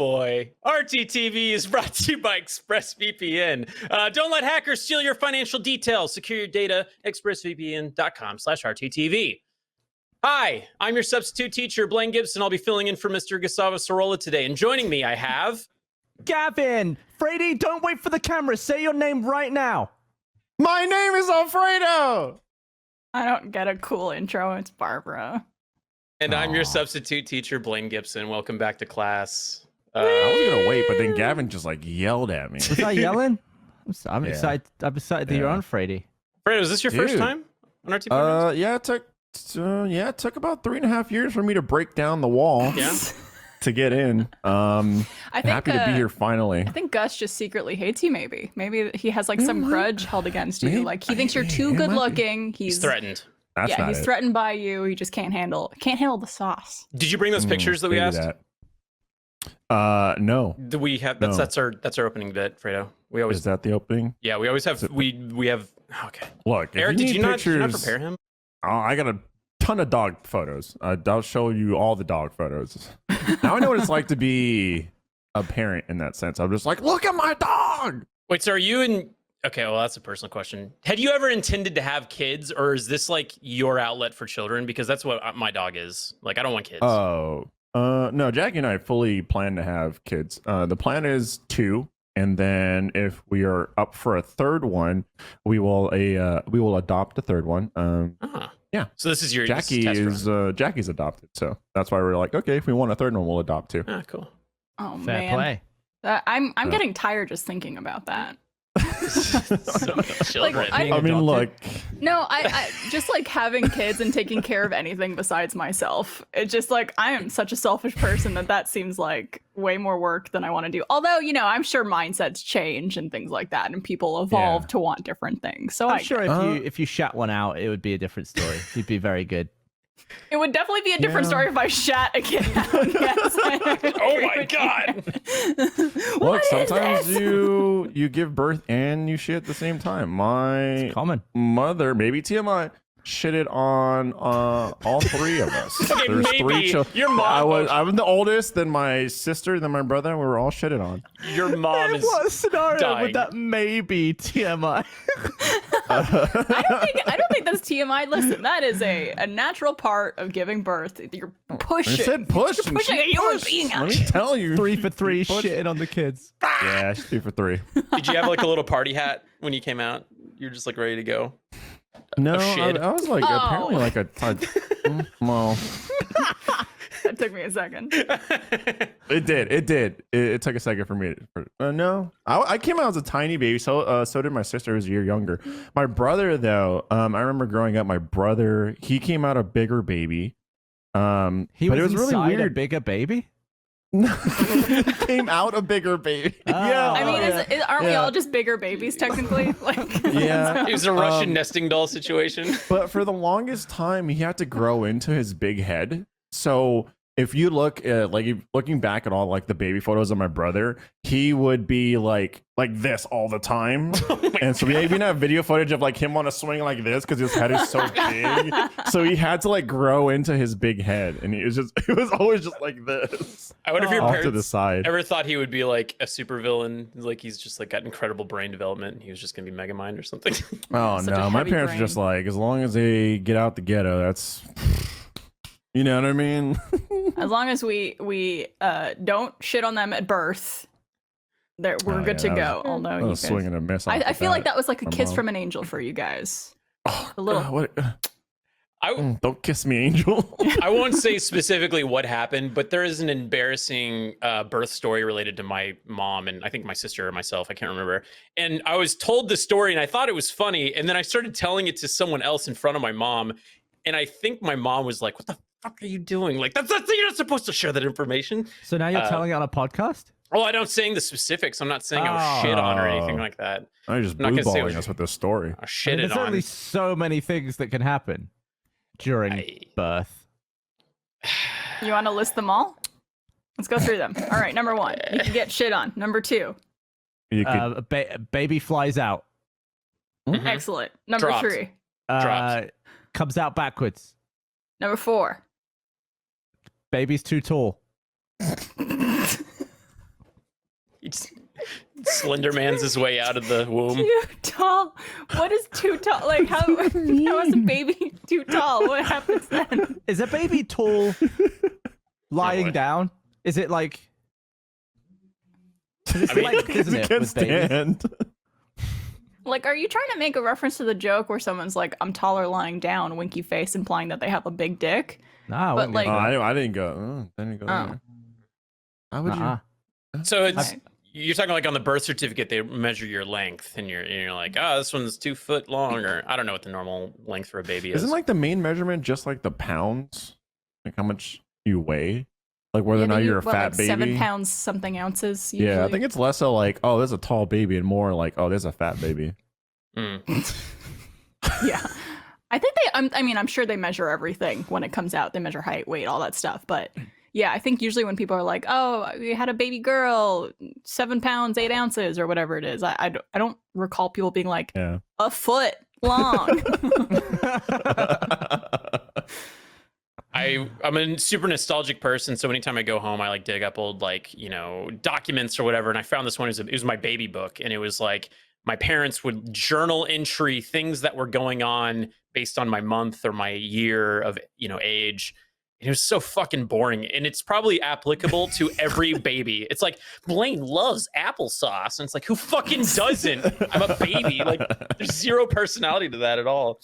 boy. RTTV is brought to you by ExpressVPN. Don't let hackers steal your financial details. Secure your data. ExpressVPN.com/RTTV. Hi, I'm your substitute teacher, Blaine Gibson. I'll be filling in for Mr. Gustavo Sorolla today. And joining me, I have... Gavin! Fredo, don't wait for the camera. Say your name right now. My name is Alfredo! I don't get a cool intro. It's Barbara. And I'm your substitute teacher, Blaine Gibson. Welcome back to class. I was going to wait, but then Gavin just like yelled at me. Was I yelling? I'm excited. I'm excited that you're on, Fredo. Fredo, is this your first time on RT? Yeah, it took about 3.5 years for me to break down the wall. Yeah. To get in. I'm happy to be here finally. I think Gus just secretly hates you. Maybe he has like some grudge held against you. Like he thinks you're too good looking. He's threatened. He's threatened by you. He just can't handle the sauce. Did you bring those pictures that we asked? No. Do we have that's our opening bit, Fredo. We always Is that the opening? Yeah, we always have we have okay. Look, Eric, did you not prepare him? I got a ton of dog photos. I'll show you all the dog photos. Now I know what it's like to be a parent in that sense. I'm just like, look at my dog. Wait, so are you in? Okay, well, that's a personal question. Had you ever intended to have kids, or is this like your outlet for children? Because that's what my dog is. Like, I don't want kids. Oh, no, Jackie and I fully plan to have kids. The plan is 2. And then if we are up for a third one, we will adopt a third one. Yeah. So this is your Jackie's adopted, so that's why we're like, okay, if we want a third one, we'll adopt too. Ah, cool. Oh Fair man, play. I'm getting tired just thinking about that. So children. Like, I mean, look. No, I just like having kids and taking care of anything besides myself. It's just like I am such a selfish person that seems like way more work than I want to do. Although, I'm sure mindsets change and things like that, and people evolve to want different things. So I'm sure if you shat one out, it would be a different story. You'd be very good. It would definitely be a different story if I shat again. Yes, oh my god! Look, sometimes you give birth and you shit at the same time. My mother, maybe TMI, shitted on all 3 of us. Okay, There's maybe 3 children. Your mom. I'm the oldest, then my sister, then my brother, and we were all shitted on. Your mom is what scenario dying. would that maybe TMI? I don't think that's TMI. Listen, that is a natural part of giving birth. You're pushing. I said push. You're pushing a human being out. Let me tell you. 3 for 3 shitting on the kids. Yeah, 3 for 3. Did you have like a little party hat when you came out? You're just like ready to go. No, I was like apparently like a well. That took me a second. It did. It took a second for me. No, I came out as a tiny baby. So did my sister, who was a year younger. My brother, though, I remember growing up. My brother, he came out a bigger baby. He was really weird. A bigger baby. He came out a bigger baby. Yeah. I mean, aren't we all just bigger babies technically? Like, yeah. It was a Russian nesting doll situation. But for the longest time, he had to grow into his big head. So if you look at looking back at all like the baby photos of my brother, he would be like this all the time. And so we even have video footage of like him on a swing like this because his head is so big. So he had to like grow into his big head, and it was always just like this. I wonder if your off parents to the side. ever thought he would be like a supervillain, like he's just like got incredible brain development and he was just gonna be Megamind or something. Oh no, my parents are just like, as long as they get out the ghetto, that's, you know what I mean? as long as we don't shit on them at birth, we're good to go. Although you guys, swinging a miss. I feel like that was like a kiss from an angel for you guys. Oh, a little. Don't kiss me, angel. I won't say specifically what happened, but there is an embarrassing birth story related to my mom and I think my sister or myself. I can't remember. And I was told the story and I thought it was funny. And then I started telling it to someone else in front of my mom. And I think my mom was like, "What the fuck are you doing? Like, that's you're not supposed to share that information." So now you're telling it on a podcast? Oh, I'm not saying the specifics. I'm not saying I was shit on or anything like that. I'm just blue-balling us with this story. I shit it There's on. only so many things that can happen during birth. You want to list them all? Let's go through them. All right, number 1, you can get shit on. Number 2, a baby flies out. Mhm. Excellent. Number Dropped. 3, Dropped. Comes out backwards. Number 4, Baby's too tall. Slender Man's his way out of the womb. Too tall. What is too tall? Like how is a baby too tall? What happens then? Is a baby tall lying what? down? Is it like? It's I mean, like, isn't it, Can't with babies? stand. Like, are you trying to make a reference to the joke where someone's like, "I'm taller lying down," winky face, implying that they have a big dick? No, I But, wouldn't like- go there. I didn't go. I didn't go Oh. there. How would Uh-uh. So it's Okay. you're talking like on the birth certificate, they measure your length, and you're like, oh, this one's 2 foot long, or I don't know what the normal length for a baby is. Isn't like the main measurement just like the pounds, like how much you weigh, like whether Yeah, or not they you're a use, what, fat like baby? 7 pounds something ounces. Usually. Yeah, I think it's less so like, oh, there's a tall baby, and more like, oh, there's a fat baby. Mm. Yeah. I think I mean, I'm sure they measure everything when it comes out. They measure height, weight, all that stuff. But yeah, I think usually when people are like, oh, we had a baby girl, 7 pounds, 8 ounces, or whatever it is, I don't recall people being like, Yeah. a foot long. I'm a super nostalgic person, so anytime I go home, I like dig up old documents or whatever. And I found this one. It was my baby book, and it was like my parents would journal entry things that were going on based on my month or my year of age. And it was so fucking boring, and it's probably applicable to every baby. It's like Blaine loves applesauce, and it's like, who fucking doesn't? I'm a baby. Like, there's zero personality to that at all.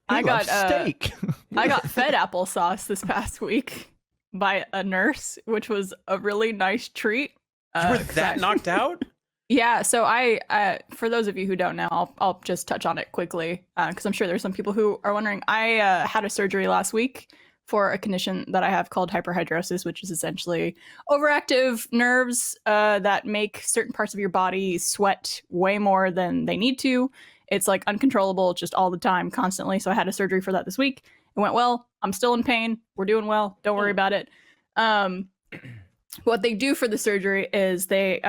I got steak. I got fed applesauce this past week by a nurse, which was a really nice treat. You were 'cause that knocked out? Yeah, so I for those of you who don't know, I'll just touch on it quickly because I'm sure there's some people who are wondering. I had a surgery last week for a condition that I have called hyperhidrosis, which is essentially overactive nerves that make certain parts of your body sweat way more than they need to. It's like uncontrollable just all the time, constantly. So I had a surgery for that this week. It went well. I'm still in pain. We're doing well. Don't worry about it. What they do for the surgery is they,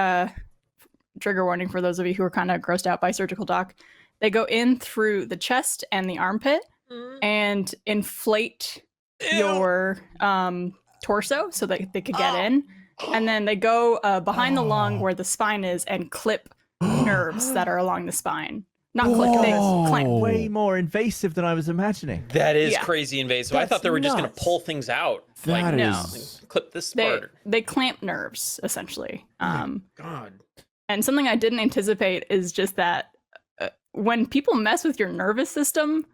trigger warning for those of you who are kind of grossed out by surgical talk, they go in through the chest and the armpit and inflate your torso so that they could get in. And then they go behind the lung where the spine is and clip nerves that are along the spine. Not clip, they clamp. Way more invasive than I was imagining. That is Yeah. crazy invasive. I That's thought they were just going to nuts. pull things out. That no. is- Clip this They, part. they clamp nerves, essentially. God. And something I didn't anticipate is just that when people mess with your nervous system,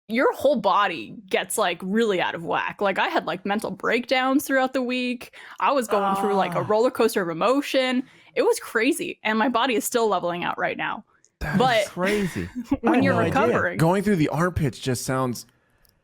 your whole body gets like really out of whack. Like I had like mental breakdowns throughout the week. I was going through like a roller coaster of emotion. It was crazy. And my body is still leveling out right now. That But is Crazy. when you're no idea. recovering, going through the armpits just sounds.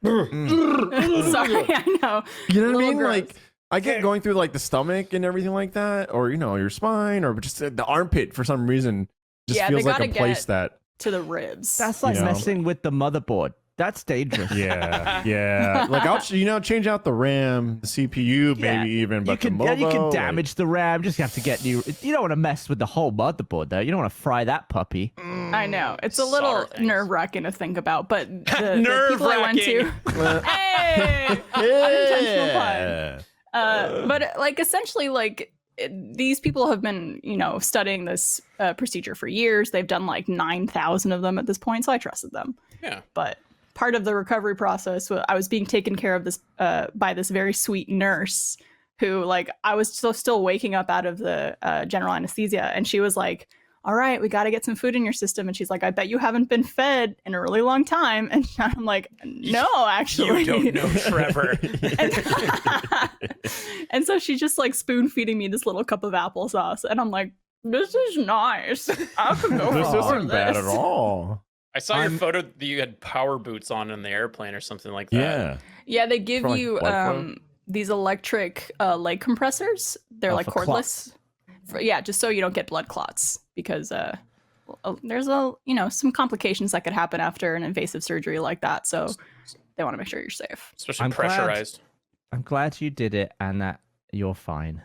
sorry, I know. You know what I Little mean? gross. Like I get going through like the stomach and everything like that, or your spine, or just the armpit for some reason just Yeah, they feels like a gotta place get- that. To the ribs. That's like You know. messing with the motherboard. That's dangerous. Yeah, yeah. Like I'll change out the RAM, the CPU, Yeah. maybe even, but you can the you can Movo, damage the RAM. Just have to get new. You don't want to mess with the whole motherboard though. You don't want to fry that puppy. I know. It's a little Solder things. nerve-wracking to think about, but the people I went to... Nerve-wracking. Hey! Unintentional pun. Yeah. But like essentially like these people have been studying this procedure for years. They've done like 9,000 of them at this point, so I trusted them. Yeah. But part of the recovery process, I was being taken care of this by this very sweet nurse who, like, I was still waking up out of the general anesthesia, and she was like, all right, we got to get some food in your system. And she's like, I bet you haven't been fed in a really long time. And I'm like, no, actually. You don't know Trevor. And so she's just like spoon feeding me this little cup of applesauce. And I'm like, this is nice. I could go This for more isn't of bad this. at all. I saw your photo that you had power boots on in the airplane or something like that. Yeah. Yeah, they give For, like, you blood flow? these electric leg compressors. They're like for cordless. Yeah, just so you don't get blood clots because there's some complications that could happen after an invasive surgery like that. So they want to make sure you're safe. Especially I'm glad. pressurized. I'm glad you did it and that you're fine.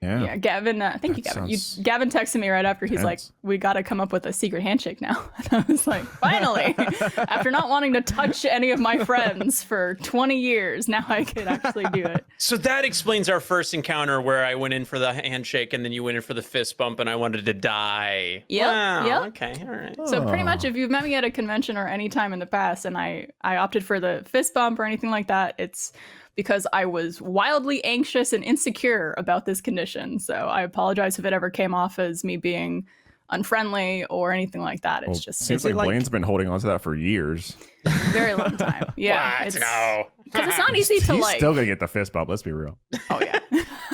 Yeah, Gavin. Thank you, Gavin. Gavin texted me right after. He's like, "We got to come up with a secret handshake now." And I was like, "Finally!" After not wanting to touch any of my friends for 20 years, now I could actually do it. So that explains our first encounter where I went in for the handshake and then you went in for the fist bump and I wanted to die. Yep. Wow. Yep. Okay. All right. So pretty much, if you've met me at a convention or any time in the past, and I opted for the fist bump or anything like that, it's because I was wildly anxious and insecure about this condition. So I apologize if it ever came off as me being unfriendly or anything like that. It's just seems like Blaine's been holding on to that for years. very long time. Yeah, No. because it's not easy to He's like. still gonna get the fist bump. Let's be real. Oh yeah.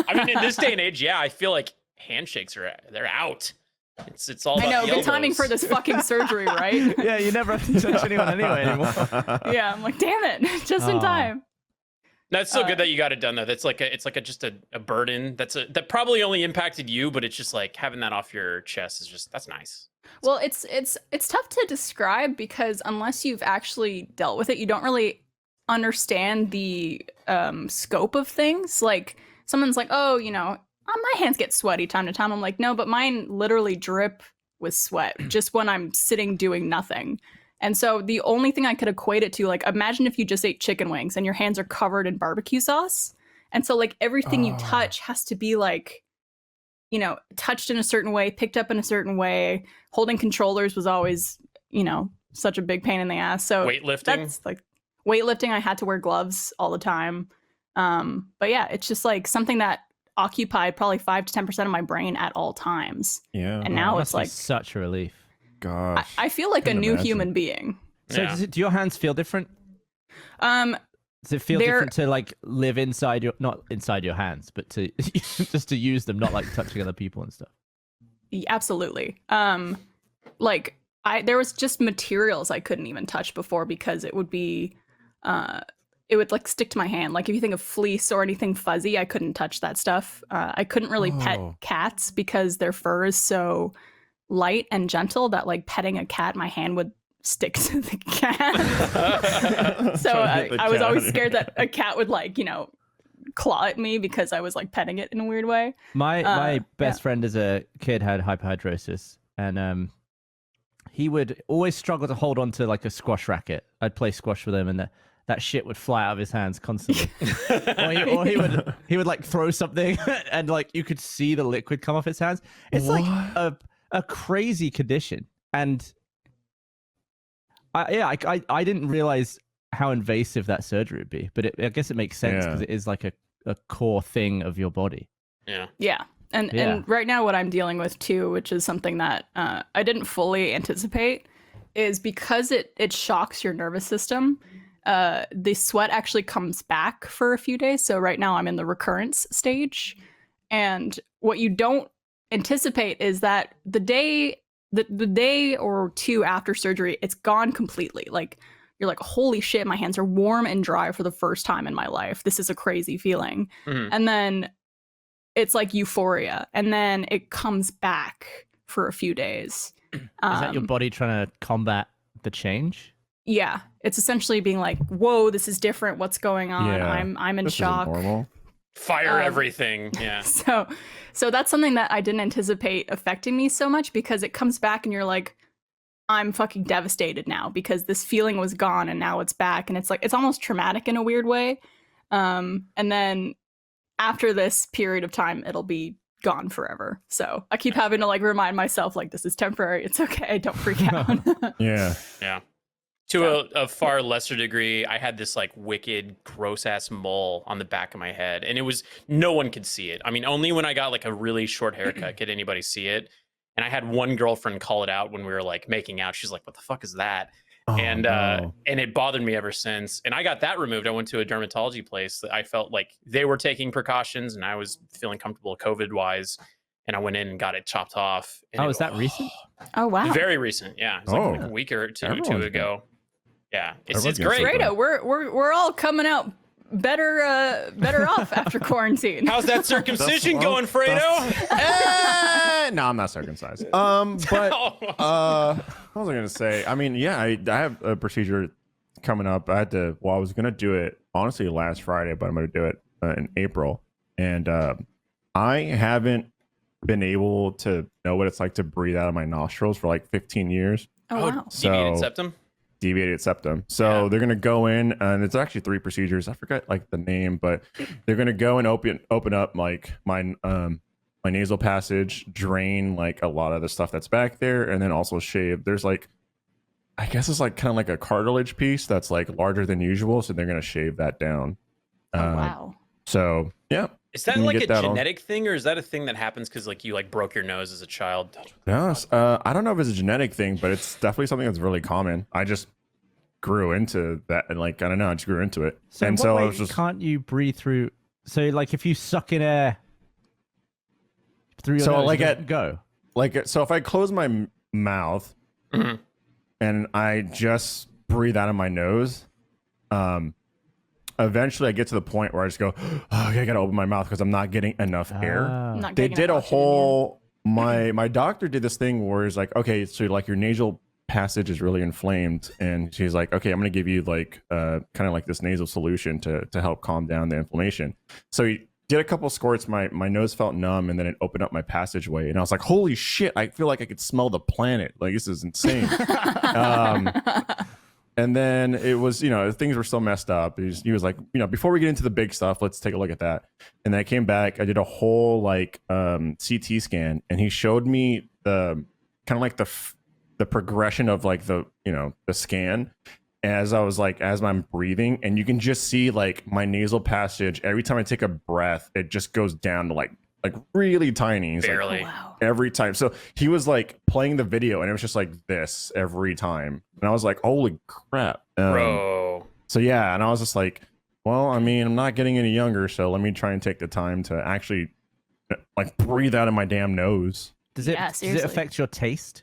I mean, in this day and age, yeah, I feel like handshakes they're out. It's all I about know. the Good elbows. timing for this fucking surgery, right? Yeah, you never have to touch anyone anyway anymore. Yeah, I'm like, damn it, just in time. That's so good that you got it done though. That's like just a burden that probably only impacted you, but it's just like having that off your chest is that's nice. Well, it's tough to describe because unless you've actually dealt with it, you don't really understand the scope of things. Like someone's like, oh, my hands get sweaty time to time. I'm like, no, but mine literally drip with sweat just when I'm sitting doing nothing. And so the only thing I could equate it to, like, imagine if you just ate chicken wings and your hands are covered in barbecue sauce. And so like everything you touch has to be like, touched in a certain way, picked up in a certain way. Holding controllers was always, such a big pain in the ass. So Weightlifting? That's like weightlifting. I had to wear gloves all the time. But yeah, it's just like something that occupied probably 5 to 10% of my brain at all times. Yeah. And now That it's must be like such a relief. Gosh. I feel like a Couldn't new imagine. human being. So Yeah. do your hands feel different? Does it feel They're- different to like live not inside your hands, but to just to use them, not like touching other people and stuff? Absolutely. Like there was just materials I couldn't even touch before because it would be it would like stick to my hand. Like if you think of fleece or anything fuzzy, I couldn't touch that stuff. I couldn't really pet cats because their fur is so light and gentle that like petting a cat, my hand would stick to the cat. So I was always scared that a cat would like, claw at me because I was like petting it in a weird way. My best friend as a kid had hyperhidrosis, and he would always struggle to hold on to like a squash racket. I'd play squash with him, and that shit would fly out of his hands constantly. or he would like throw something, and like you could see the liquid come off his hands. It's like a crazy condition, and I didn't realize how invasive that surgery would be, but I guess it makes sense because it is like a core thing of your body. Yeah. Yeah. And right now what I'm dealing with too, which is something that I didn't fully anticipate, is because it shocks your nervous system. The sweat actually comes back for a few days. So right now I'm in the recurrence stage. And what you don't anticipate is that the day or two after surgery, it's gone completely. Like you're like, holy shit, my hands are warm and dry for the first time in my life. This is a crazy feeling. Mhm. And then it's like euphoria. And then it comes back for a few days. Is that your body trying to combat the change? Yeah. It's essentially being like, whoa, this is different. What's going on? Yeah. I'm in This shock. isn't normal. Fire everything. Yeah. So that's something that I didn't anticipate affecting me so much because it comes back and you're like, I'm fucking devastated now because this feeling was gone and now it's back. And it's like, it's almost traumatic in a weird way. And then after this period of time, it'll be gone forever. So I keep having to like remind myself, like, this is temporary. It's okay. Don't freak out. Yeah. Yeah. To a far lesser degree, I had this like wicked, gross ass mole on the back of my head, and no one could see it. I mean, only when I got like a really short haircut could anybody see it. And I had one girlfriend call it out when we were like making out. She's like, "What the fuck is that?" And it bothered me ever since. And I got that removed. I went to a dermatology place that I felt like they were taking precautions, and I was feeling comfortable COVID wise. And I went in and got it chopped off. And Is that recent? Oh, wow. Very recent. Yeah, it's like a week or two Everyone's ago. Yeah, it's Everyone's great. getting Fredo, we're all coming out better off after quarantine. How's that circumcision going, Fredo? No, I'm not circumcised. But what was I gonna say? I mean, yeah, I have a procedure coming up. I was gonna do it honestly last Friday, but I'm gonna do it in April. And I haven't been able to know what it's like to breathe out of my nostrils for like 15 years. Oh, wow. Deviated So septum. deviated septum. So Yeah. they're gonna go in, and it's actually 3 procedures. I forget like the name, but they're gonna go and open up like my nasal passage, drain like a lot of the stuff that's back there, and then also shave. There's like, I guess it's like kind of like a cartilage piece that's like larger than usual, so they're gonna shave that down. Oh, wow. So yeah. Is that You can like a get that on- genetic thing, or is that a thing that happens because like you like broke your nose as a child? Yes. I don't know if it's a genetic thing, but it's definitely something that's really common. I just grew into that, and like I don't know, I just grew into it. So, and in what so way I was just can't you breathe through? So, like, if you suck in air through your So, nose, like, it doesn't go. like, so if I close my mouth Mhm. and I just breathe out of my nose, eventually I get to the point where I just go, oh, I gotta open my mouth because I'm not getting enough air. Ah. Not They getting did a enough oxygen, yeah. whole my doctor did this thing where he's like, okay, so like your nasal passage is really inflamed, and she's like, okay, I'm gonna give you like kind of like this nasal solution to help calm down the inflammation. So he did a couple squirts, my nose felt numb, and then it opened up my passageway, and I was like, holy shit, I feel like I could smell the planet. Like, this is insane. And then it was, things were still messed up. He was like, before we get into the big stuff, let's take a look at that. And then I came back, I did a whole like CT scan, and he showed me the kind of like the progression of like the scan as I'm breathing, and you can just see like my nasal passage every time I take a breath, it just goes down to like really tiny. He's like, Barely. Wow. every time. So he was like playing the video, and it was just like this every time, and I was like, holy crap. Bro. So yeah, and I was just like, well, I mean, I'm not getting any younger, so let me try and take the time to actually like breathe out of my damn nose. Does it Yeah, does it seriously. affect your taste?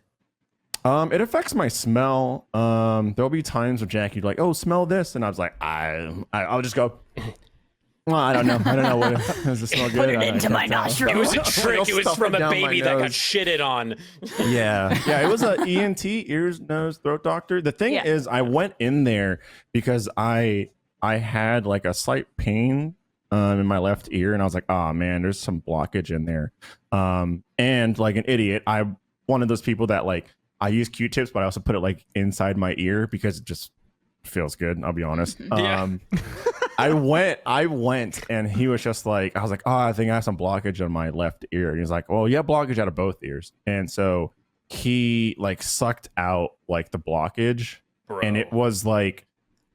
It affects my smell. There'll be times where Jackie'd like, oh, smell this, and I was like, I'll just go, well, I don't know what does it smell good? Put it I into can't my tell. nostril. It was a I'll trick. It was stuff from it a down my baby that got nose. shitted on. Yeah, it was a ENT, ears, nose, throat doctor. The thing Yeah. is, I went in there because I had like a slight pain in my left ear, and I was like, oh man, there's some blockage in there. And like an idiot, I'm one of those people that like I use Q-tips, but I also put it like inside my ear because it just feels good. I'll be honest. Yeah. I went, and he was just like, I was like, oh, I think I have some blockage on my left ear. And he's like, well, you have blockage out of both ears. And so he like sucked out like the blockage, Bro. and it was like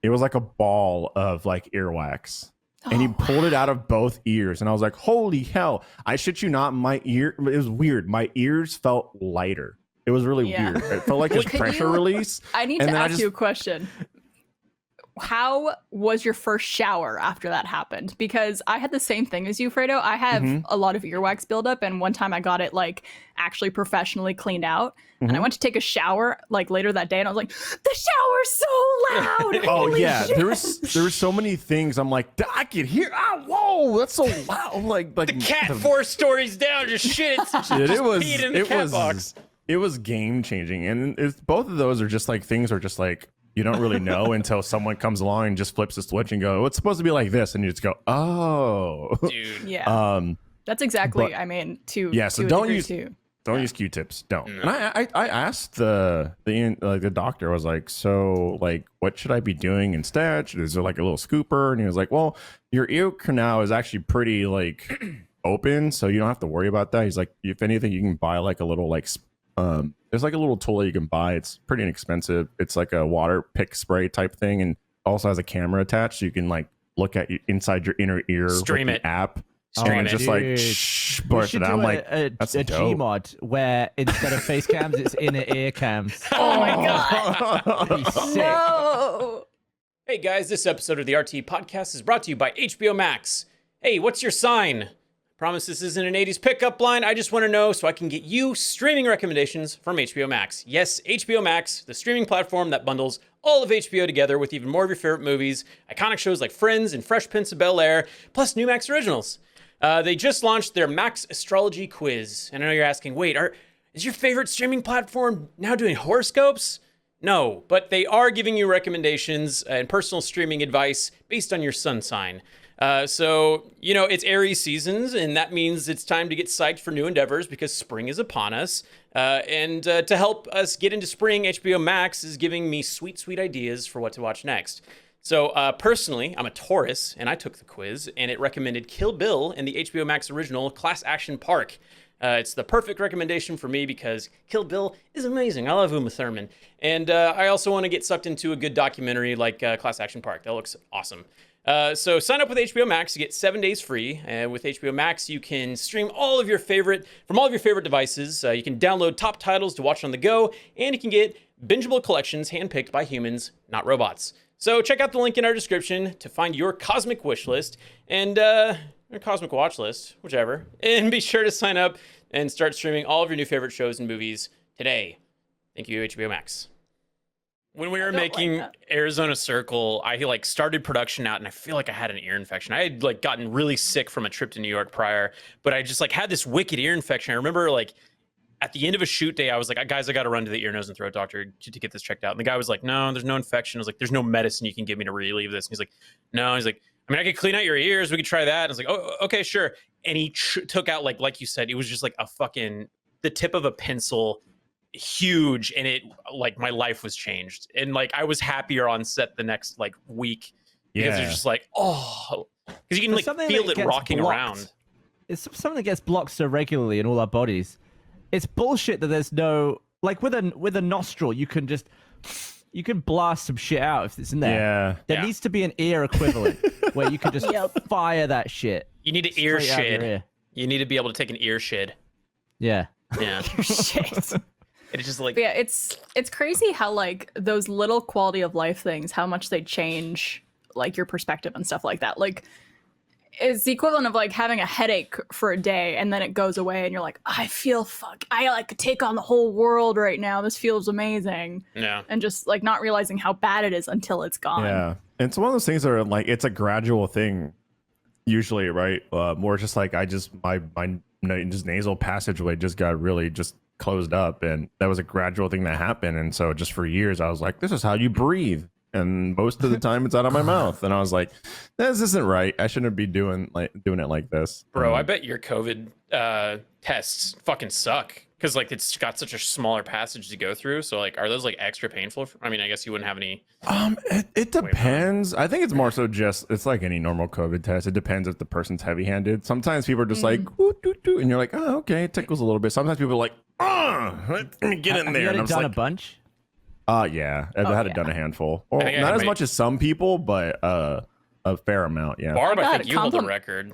a ball of like earwax. And he Oh, pulled it out of both ears, and I was like, holy hell. I shit you not, my ear, it was weird. My ears felt lighter. It was really Yeah. weird. It felt like Well, this could pressure you- release. I need And to then I ask just- you a question. How was your first shower after that happened? Because I had the same thing as you, Fredo. I have Mhm. a lot of earwax buildup, and one time I got it like actually professionally cleaned out. And I Mhm. went to take a shower like later that day, and I was like, "The shower's so loud!" Oh Holy yeah, shit." there were so many things. I'm like, I can hear. Ah, whoa, that's so loud. Like The cat 4 stories down just shit. Dude, it was peed in the cat box. it was game changing, and it's, both of those are just like things are just like you don't really know until someone comes along and just flips the switch and go, it's supposed to be like this, and you just go, oh, Dude. Yeah, that's exactly. but- I mean, to Yeah, so to a don't degree use- too. don't use Q-tips. Don't. No. And I asked the doctor, I was like, so like, what should I be doing instead? Is there like a little scooper? And he was like, well, your ear canal is actually pretty like open, so you don't have to worry about that. He's like, if anything, you can buy like a little like there's like a little tool that you can buy. It's pretty inexpensive. It's like a water pick spray type thing, and also has a camera attached, so you can like look at inside your inner ear with Stream the it. app. Stream and it. just Dude. like shh, We burst should it out. do I'm like, that's a dope. Gmod where instead of face cams, it's inner ear cams. Oh my god! That'd be sick. No. Hey guys, this episode of the RT Podcast is brought to you by HBO Max. Hey, what's your sign? Promise this isn't an 80s pickup line. I just want to know so I can get you streaming recommendations from HBO Max. Yes, HBO Max, the streaming platform that bundles all of HBO together with even more of your favorite movies, iconic shows like Friends and Fresh Prince of Bel-Air, plus new Max originals. They just launched their Max Astrology Quiz. And I know you're asking, wait, is your favorite streaming platform now doing horoscopes? No, but they are giving you recommendations and personal streaming advice based on your sun sign. So, you know, it's Aries seasons, and that means it's time to get psyched for new endeavors because spring is upon us. And to help us get into spring, HBO Max is giving me sweet, sweet ideas for what to watch next. So personally, I'm a Taurus, and I took the quiz, and it recommended Kill Bill and the HBO Max original Class Action Park. It's the perfect recommendation for me because Kill Bill is amazing. I love Uma Thurman. And I also want to get sucked into a good documentary like Class Action Park. That looks awesome. So sign up with HBO Max to get 7 days free. With HBO Max, you can stream all of your favorite devices. You can download top titles to watch on the go, and you can get bingeable collections handpicked by humans, not robots. So check out the link in our description to find your cosmic wish list and your cosmic watch list, whichever. And be sure to sign up and start streaming all of your new favorite shows and movies today. Thank you, HBO Max. When we were making Arizona Circle, I like started production out and I feel like I had an ear infection. I had like gotten really sick from a trip to New York prior, but I just like had this wicked ear infection. I remember like at the end of a shoot day, I was like, guys, I got to run to the ear, nose, and throat doctor to get this checked out. And the guy was like, no, there's no infection. I was like, there's no medicine you can give me to relieve this. And he's like, no. He's like, I mean, I could clean out your ears. We could try that. And I was like, oh, okay, sure. And he took out, like you said, it was just like the tip of a pencil, huge. And it, like, my life was changed. And, like, I was happier on set the next, like, week. Because it's just like, oh. Because you can, like, feel it rocking around. It's something that gets blocked so regularly in all our bodies. It's bullshit that there's no, like, with a nostril, you can blast some shit out if it's in there. Yeah. There needs to be an ear equivalent where you can just fire that shit. You need an ear shid. You need to be able to take an ear shid. Yeah. Yeah. Ear shit. It's just like, But yeah, it's crazy how like those little quality of life things, how much they change like your perspective and stuff like that. Like it's the equivalent of like having a headache for a day and then it goes away and you're like, I like could take on the whole world right now. This feels amazing. Yeah. And just like not realizing how bad it is until it's gone. Yeah. And it's one of those things that are like, it's a gradual thing usually, right? More just like my nasal passageway just got really just closed up, and that was a gradual thing that happened. And so just for years I was like, this is how you breathe. And most of the time it's out of my mouth. And I was like, this isn't right. I shouldn't be doing it like this. Bro, I bet your COVID tests fucking suck. Because like it's got such a smaller passage to go through. So like, are those like extra painful? I mean, I guess you wouldn't have any. It depends. I think it's more so just, it's like any normal COVID test. It depends if the person's heavy-handed. Sometimes people are just like, ooh, doo, doo, and you're like, oh, okay, it tickles a little bit. Sometimes people are like, let me get in there. Have you And I'm had it just done like, a bunch? Yeah, I've had it done a handful. Or think I not had as much as some people, but a fair amount. Yeah. Barb, I God, think you hold the record.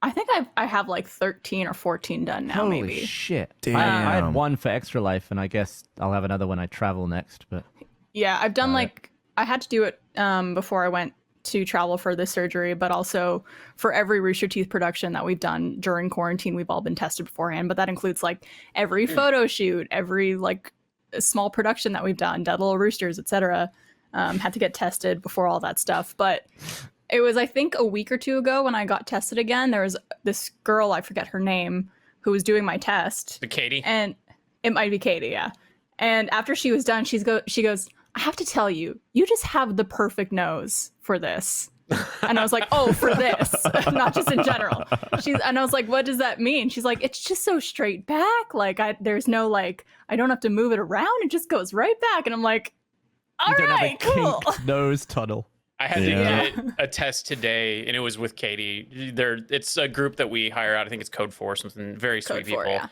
I think I have like 13 or 14 done now. Holy maybe. shit. Damn. I had one for Extra Life, and I guess I'll have another when I travel next. But Yeah, I've done like I had to do it before I went to travel for this surgery, but also for every Rooster Teeth production that we've done during quarantine, we've all been tested beforehand. But that includes like every photo shoot, every like small production that we've done, Dead Little Roosters, etc. Had to get tested before all that stuff. But it was, I think, a week or two ago when I got tested again. There was this girl, I forget her name, who was doing my test. The Katie? And it might be Katie, yeah. And after she was done, she goes, I have to tell you, you just have the perfect nose for this. And I was like, oh, for this, not just in general. And I was like, what does that mean? She's like, it's just so straight back. Like, there's no, like, I don't have to move it around. It just goes right back. And I'm like, all you don't right, have a cool. kinked nose tunnel. I had to get a test today, and it was with Katie. It's a group that we hire out. I think it's Code 4, something very sweet people. Yeah.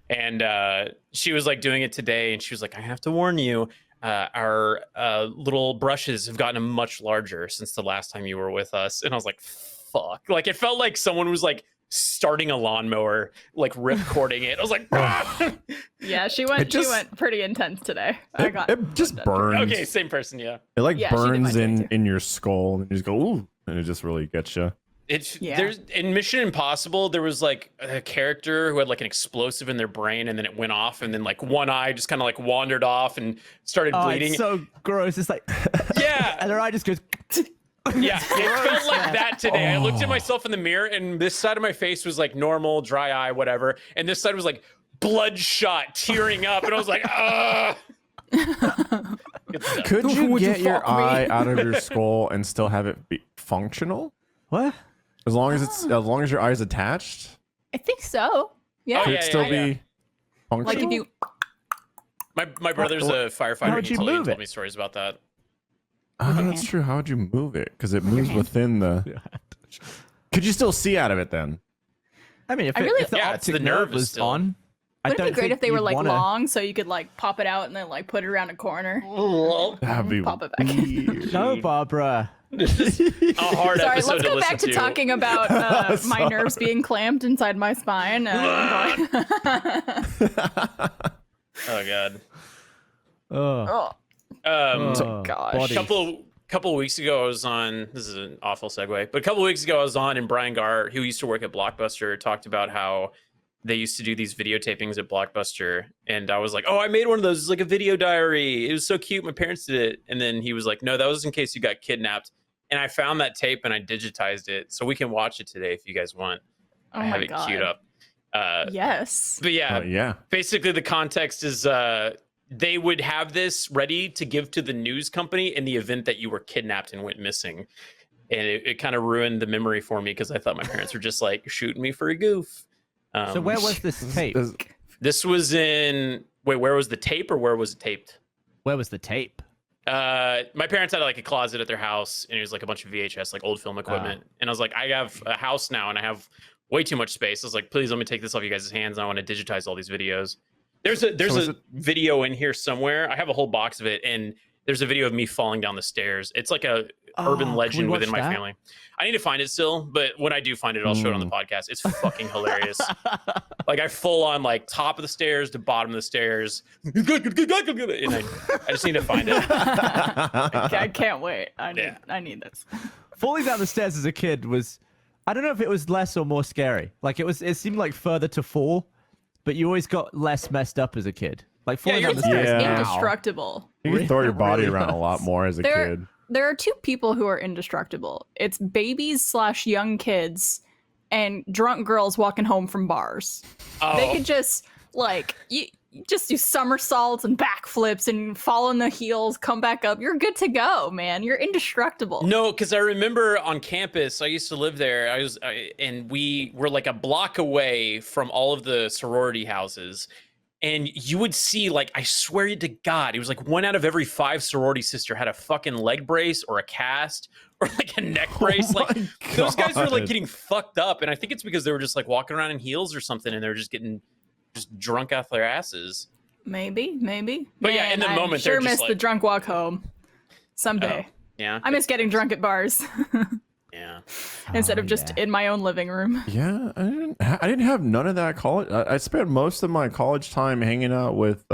And she was like doing it today, and she was like, I have to warn you, our little brushes have gotten much larger since the last time you were with us. And I was like, fuck. Like, it felt like someone was like starting a lawnmower, like ripcording it. I was like, ah! Yeah, she went pretty intense today. It just burns. Okay, same person, yeah. It like Yeah, she did burns mine too. in your skull, and you just go, ooh, and it just really gets you. There's in Mission Impossible, there was like a character who had like an explosive in their brain, and then it went off, and then like one eye just kind of like wandered off and started bleeding. It's so gross. It's like, yeah, and her eye just goes. yeah, it felt like that today. I looked at myself in the mirror, and this side of my face was like normal, dry eye, whatever, and this side was like bloodshot, tearing up, and I was like, ah. Could you get your eye out of your skull and still have it be functional? What? As long as it's as long as your eye's attached, I think so. Yeah. Oh, could yeah, it still yeah. be functional? Like if you. My brother's a firefighter. How'd And you he move told it? me stories about that. Oh, your that's hand. true. How would you move it? Because it your moves hand. within the. Could you still see out of it then? I mean, if, I really- if the Yeah, it's optic the nerve nerve is was still- on, I Wouldn't it don't be great think if they were you'd like wanna- long, so you could like pop it out and then like put it around a corner? That'd be Pop it back in. weird. No, Barbara. A hard Sorry, episode let's to go listen back to talking about my Sorry. nerves being clamped inside my spine. Oh god. Oh, oh gosh. body. Couple weeks ago, I was on. This is an awful segue, but a couple weeks ago, I was on, and Brian Garr, who used to work at Blockbuster, talked about how they used to do these videotapings at Blockbuster, and I was like, "Oh, I made one of those. It's like a video diary. It was so cute. My parents did it." And then he was like, "No, that was in case you got kidnapped." And I found that tape and I digitized it, so we can watch it today if you guys want. Oh I have my it god. queued up. Yes. But yeah, Yeah. basically the context is they would have this ready to give to the news company in the event that you were kidnapped and went missing. And it kind of ruined the memory for me because I thought my parents were just like shooting me for a goof. So where was this tape? This was in where was the tape or where was it taped? Where was the tape? My parents had like a closet at their house and it was like a bunch of VHS, like old film equipment. And I was like, I have a house now and I have way too much space. I was like, please let me take this off you guys' hands. I want to digitize all these videos. There's a video in here somewhere. I have a whole box of it, and there's a video of me falling down the stairs. It's like a urban can legend we within watch my that? family. I need to find it still, but when I do find it, I'll show it on the podcast. It's fucking hilarious. Like I full on like top of the stairs to bottom of the stairs, and I just need to find it. I can't wait. I need. Yeah. I need this. Falling down the stairs as a kid was, I don't know if it was less or more scary. Like it seemed like further to fall, but you always got less messed up as a kid. Like falling down the It's stairs Yeah. now. indestructible. You can throw your body Really around a lot does. more as a There, kid. there are two people who are indestructible. It's babies / young kids and drunk girls walking home from bars. They could just like you just do somersaults and backflips and fall on the heels, come back up. You're good to go, man. You're indestructible. No, because I remember on campus, I used to live there. And we were like a block away from all of the sorority houses. And you would see, like, I swear to God, it was like 1 out of every 5 sorority sister had a fucking leg brace or a cast or like a neck brace. Like, those guys were like God. getting fucked up. And I think it's because they were just like walking around in heels or something and they were just getting just drunk off their asses. Maybe. But yeah, in the I moment, sure they're just miss the like- drunk walk home someday. Yeah. I miss getting drunk at bars Yeah. instead of just in my own living room. Yeah, I didn't have none of that college. I spent most of my college time hanging out with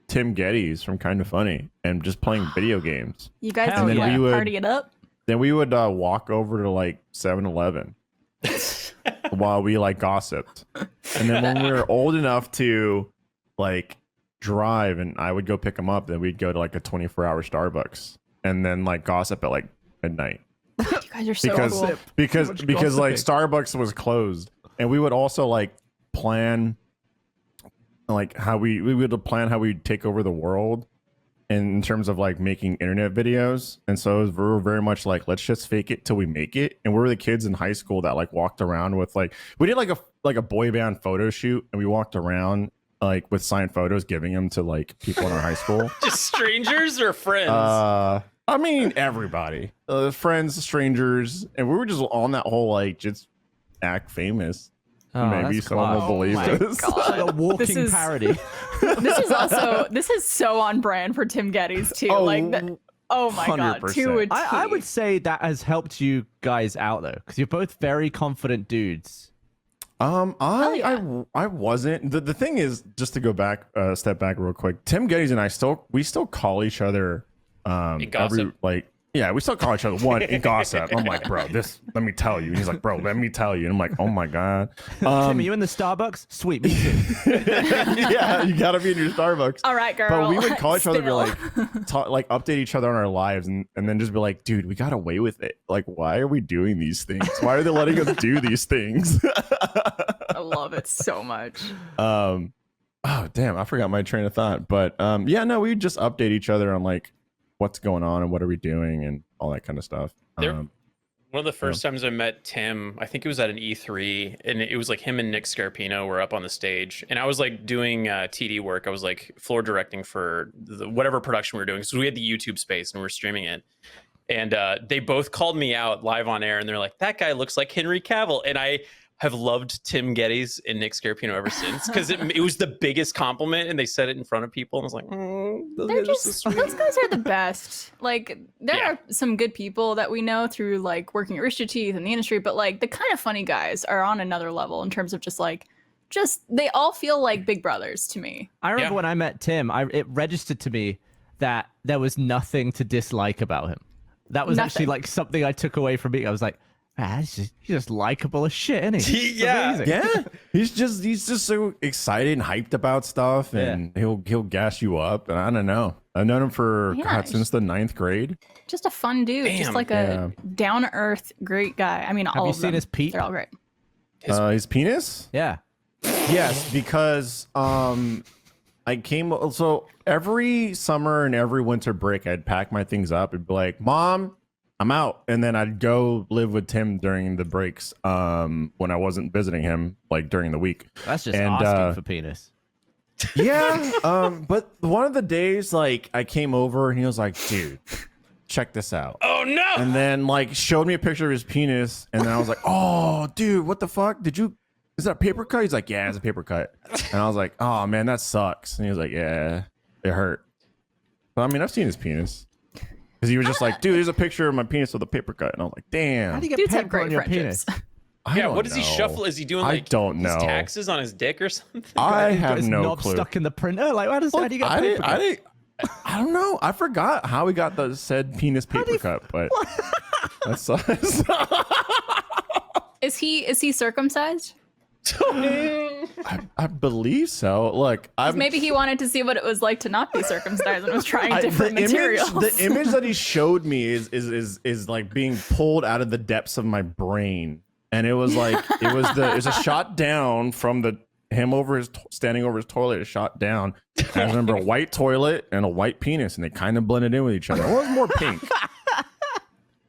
Tim Gettys from Kind of Funny and just playing video games. You guys Hell would yeah. like We would- party it up. Then we would walk over to like 7-Eleven while we like gossiped. And then when we were old enough to like drive and I would go pick them up, then we'd go to like a 24-hour Starbucks and then like gossip at like midnight. You guys are so because cool. because Too much because like gossiping. Starbucks was closed, and we would also like plan like how we would plan how we'd take over the world in terms of like making internet videos. And so we were very much like, let's just fake it till we make it. And we were the kids in high school that like walked around with like, we did like a boy band photo shoot, and we walked around like with signed photos, giving them to like people in our high school. Just strangers or friends? I mean, everybody, friends, strangers, and we were just on that whole like just act famous. Oh, Maybe that's someone class. will believe my this. God. Like a walking is- parody. This is so on brand for Tim Gettys too. Oh my god, 100%. to a T. I would say that has helped you guys out though, because you're both very confident dudes. I wasn't. The thing is, just to go back, step back real quick. Tim Gettys and I still call each other. In gossip. We still call each other one in gossip. I'm like, bro, let me tell you. And he's like, bro, let me tell you. And I'm like, oh my god. Tim, are you in the Starbucks? Sweet, me too. Yeah, you gotta be in your Starbucks. All right, girl. But we would call each other, be Spill. like, update each other on our lives, and then just be like, dude, we got away with it. Like, why are we doing these things? Why are they letting us do these things? I love it so much. Oh damn, I forgot my train of thought. But we would just update each other on like what's going on and what are we doing and all that kind of stuff. There- One of the first times I met Tim, I think it was at an E3, and it was like him and Nick Scarpino were up on the stage, and I was like doing TD work. I was like floor directing for whatever production we were doing. So we had the YouTube space and we were streaming it, and they both called me out live on air, and they're like, "That guy looks like Henry Cavill," and I have loved Tim Gettys and Nick Scarpino ever since because it was the biggest compliment, and they said it in front of people, and I was like, those guys are the best. Like, there are some good people that we know through like working at Rooster Teeth in the industry, but like the kind of funny guys are on another level in terms of just they all feel like big brothers to me. I remember when I met Tim, it registered to me that there was nothing to dislike about him. That was actually like something I took away from me. I was like, he's just likable as shit, isn't he? Yeah. He's just so excited and hyped about stuff, and he'll gas you up. And I don't know. I've known him for since the 9th grade. Just a fun dude, just like a down to earth, great guy. I mean, all of them. Have you seen his peep? They're all great. His penis? Yeah. Yes, because I came so every summer and every winter break, I'd pack my things up and be like, "Mom, I'm out," and then I'd go live with Tim during the breaks when I wasn't visiting him, like during the week. That's just asking for penis. Yeah, but one of the days, like, I came over and he was like, "Dude, check this out." Oh no! And then like showed me a picture of his penis, and then I was like, "Oh, dude, what the fuck? Is that a paper cut?" He's like, "Yeah, it's a paper cut." And I was like, "Oh man, that sucks." And he was like, "Yeah, it hurt." But I mean, I've seen his penis. Because he was just like, "Dude, there's a picture of my penis with a paper cut," and I was like, "Damn." How do you get Dudes have paper great on your friendships. penis? What does he shuffle? Is he doing like I don't know. his taxes on his dick or something? I He got have his no knob clue. stuck in the printer. Like, how do you get paper? I don't know. I forgot how he got the said penis paper cut, but that sucks. Is he circumcised? I believe so. Look, Maybe he wanted to see what it was like to not be circumcised and was trying different materials. The image that he showed me is like being pulled out of the depths of my brain, and it was like it was a shot down from him standing over his toilet, a shot down. And I remember a white toilet and a white penis, and they kind of blended in with each other. It was more pink.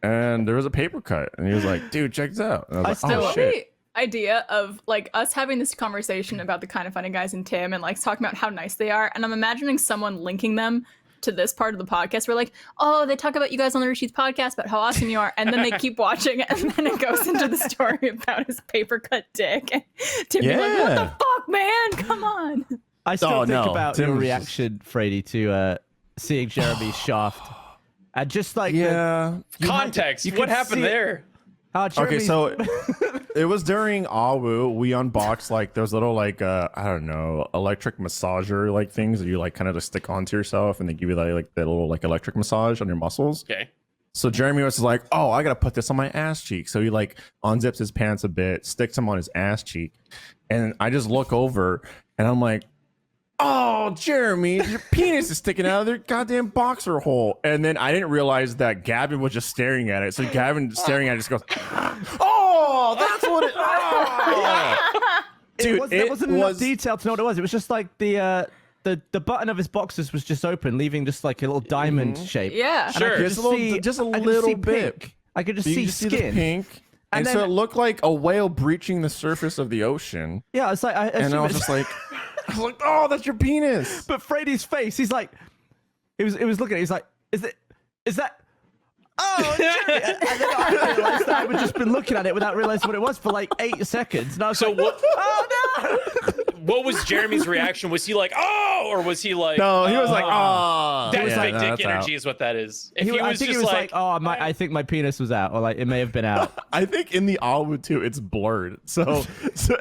And there was a paper cut, and he was like, "Dude, check this out." And I was like, I "Oh love shit." the idea of like us having this conversation about the kind of funny guys and Tim and like talking about how nice they are, and I'm imagining someone linking them to this part of the podcast. We're like, "Oh, they talk about you guys on the Rooster Teeth podcast about how awesome you are," and then they keep watching, and then it goes into the story about his paper cut dick. And Tim's like, "What the fuck, man? Come on." I still think about your reaction, Frady, to seeing Jeremy's shaft. And just like context, what happened there? Okay, so it was during Awu. We unboxed like those little like I don't know, electric massager like things that you like kind of just stick onto yourself, and they give you like that little like electric massage on your muscles. Okay. So Jeremy was like, "Oh, I gotta put this on my ass cheek." So he like unzips his pants a bit, sticks them on his ass cheek, and I just look over and I'm like, "Oh, Jeremy, your penis is sticking out of their goddamn boxer hole." And then I didn't realize that Gavin was just staring at it. So Gavin staring at it just goes, "Oh, that's what it." Oh. Dude, there wasn't enough detail to know what it was. It was just like the button of his boxers was just open, leaving just like a little diamond shape. Yeah, and sure. Just a little bit. Pink. I could just You see could see skin. the pink. And so it looked like a whale breaching the surface of the ocean. Yeah, it's like And I was just like, "Oh, that's your penis." But Frady's face, he's like, he was looking at it, he's like, is that? Oh, Jeremy. And then I realized that I had just been looking at it without realizing what it was for like 8 seconds. And I was like, what? Oh no! What was Jeremy's reaction? Was he like, "Oh," or was he like, No, he was like, "Oh." That's Yeah, big no, dick that's energy out. is what that is. If I think he was like, "Oh, I think my penis was out," or like it may have been out. I think in the Alwood too, it's blurred. So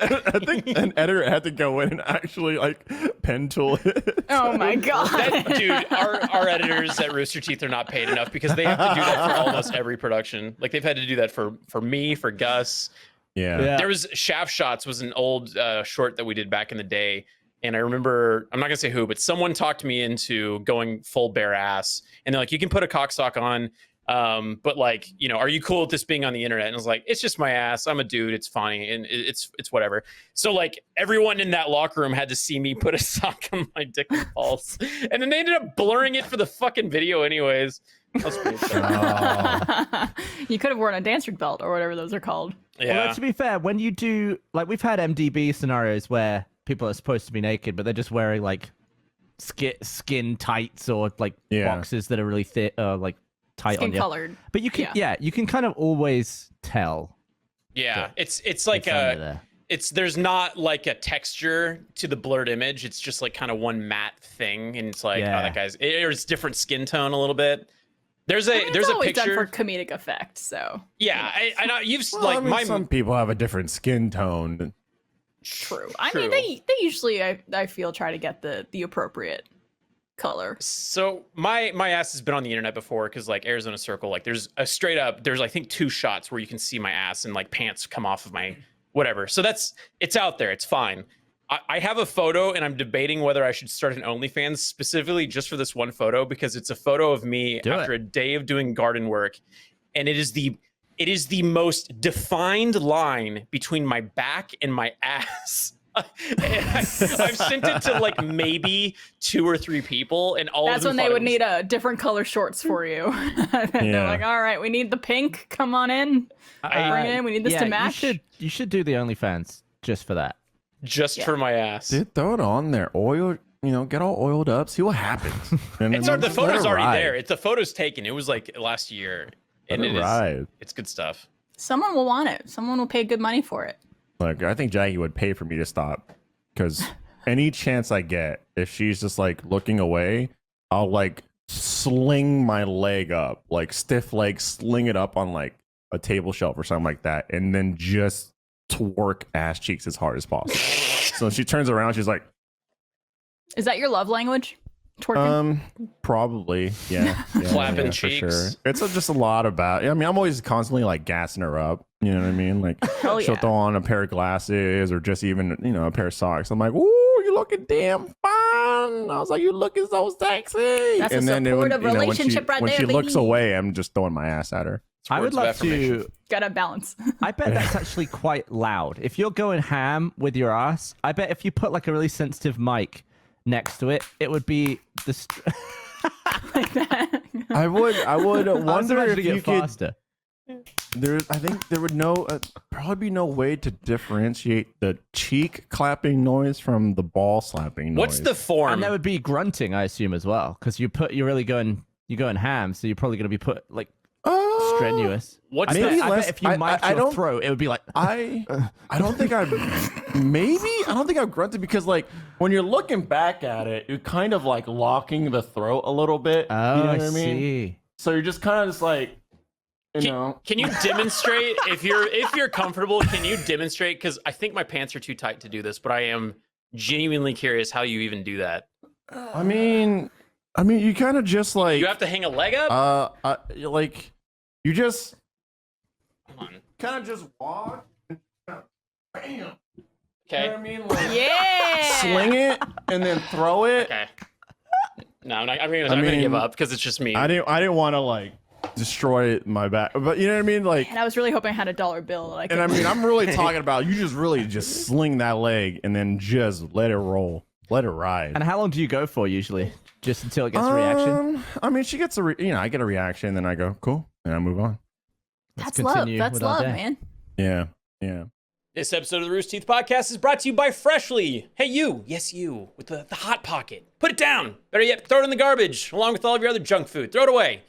I think an editor had to go in and actually like pen tool it. Oh my god. Dude, our editors at Rooster Teeth are not paid enough because they have to do that for almost every production. Like they've had to do that for me, for Gus. Yeah. There was Shaft Shots was an old short that we did back in the day. And I remember, I'm not gonna say who, but someone talked me into going full bare ass. And they're like, "You can put a cock sock on, but like, you know, are you cool with this being on the internet?" And I was like, "It's just my ass. I'm a dude. It's funny, and it's whatever." So like, everyone in that locker room had to see me put a sock on my dick and balls, and then they ended up blurring it for the fucking video, anyways. That's pretty fair. You could have worn a dancer belt or whatever those are called. Yeah. Although, to be fair, when you do, like, we've had MDB scenarios where people are supposed to be naked, but they're just wearing, like, skin tights or, like, boxes that are really thick, like, tight on you. Skin colored. But you can, you can kind of always tell. Yeah. It's like under there. there's not like a texture to the blurred image. It's just like kind of one matte thing. And it's like, oh, that guy's, it's different skin tone a little bit. There's a It's always picture done for comedic effect, so. Yeah, I know you've Well, like I mean, some people have a different skin tone. True. I mean, they usually, I feel, try to get the appropriate color. So my ass has been on the internet before because like Arizona Circle, like there's a straight up, there's I think 2 shots where you can see my ass and like pants come off of my whatever. So it's out there. It's fine. I have a photo and I'm debating whether I should start an OnlyFans specifically just for this one photo because it's a photo of me after a day of doing garden work, and it is the most defined line between my back and my ass. I've sent it to like maybe 2 or 3 people, and all that's of them when they would need a different color shorts for you. They're like, all right, we need the pink. Come on in. Bring it in. We need this to match. You should do the OnlyFans just for that. Just for my ass. Dude, throw it on there. Oil, get all oiled up. See what happens. And It's the photo's already there. The photo's taken. It was like last year. And it's good stuff. Someone will want it. Someone will pay good money for it. Like, I think Jackie would pay for me to stop. Because any chance I get, if she's just like looking away, I'll like sling my leg up, like stiff leg, sling it up on like a table shelf or something like that. And then just twerk ass cheeks as hard as possible. So she turns around, she's like, is that your love language? Twerking? Probably, yeah. Flapping cheeks. For sure. It's just a lot about. I mean, I'm always constantly like gassing her up. You know what I mean? Like she'll throw on a pair of glasses or just even a pair of socks. I'm like, ooh, you looking damn fine. I was like, you looking so sexy. That's and a supportive relationship right there, when she baby. looks away, I'm just throwing my ass at her. I would love to. Gotta balance. I bet that's actually quite loud. If you're going ham with your ass, I bet if you put like a really sensitive mic next to it, it would be the. Like that. I would wonder if you could. Faster. I think there would probably be no way to differentiate the cheek clapping noise from the ball slapping noise. What's the form? And there would be grunting, I assume, as well, because you're going ham, so you're probably going to be put strenuous. What's I bet if you mic'd your throat, it would be like I don't think I've grunted because like when you're looking back at it, you're kind of like locking the throat a little bit. Oh, you know what I mean? See. So you're just kind of just like, Can you demonstrate if you're comfortable? Can you demonstrate? Because I think my pants are too tight to do this, but I am genuinely curious how you even do that. I mean, you kind of just like you have to hang a leg up. Like you just Come on. kind of just walk. And bam. Okay. You know what I mean? Like, Yeah. sling it and then throw it. Okay. No, I'm gonna give up because it's just me. I didn't want to like destroy my back, but you know what I mean. Like, And I was really hoping I had $1 bill. That I could... and I mean, I'm really talking about you just really just sling that leg and then just let it roll, let it ride. And how long do you go for usually? Just until it gets a reaction? I mean, she gets I get a reaction, then I go cool, and I move on. That's love. That's love, man. Yeah. This episode of the Rooster Teeth podcast is brought to you by Freshly. Hey, you. Yes, you. With the Hot Pocket. Put it down. Better yet, throw it in the garbage, along with all of your other junk food. Throw it away.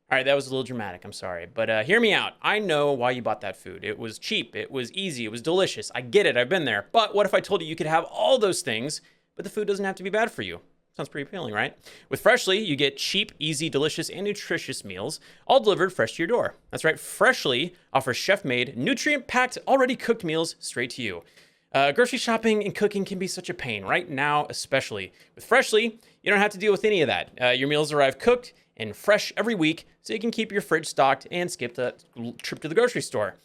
All right, that was a little dramatic. I'm sorry. But hear me out. I know why you bought that food. It was cheap. It was easy. It was delicious. I get it. I've been there. But what if I told you could have all those things, but the food doesn't have to be bad for you? Sounds pretty appealing, right? With Freshly, you get cheap, easy, delicious, and nutritious meals, all delivered fresh to your door. That's right, Freshly offers chef-made, nutrient-packed, already cooked meals straight to you. Grocery shopping and cooking can be such a pain, right now especially. With Freshly, you don't have to deal with any of that. Your meals arrive cooked and fresh every week, so you can keep your fridge stocked and skip that trip to the grocery store.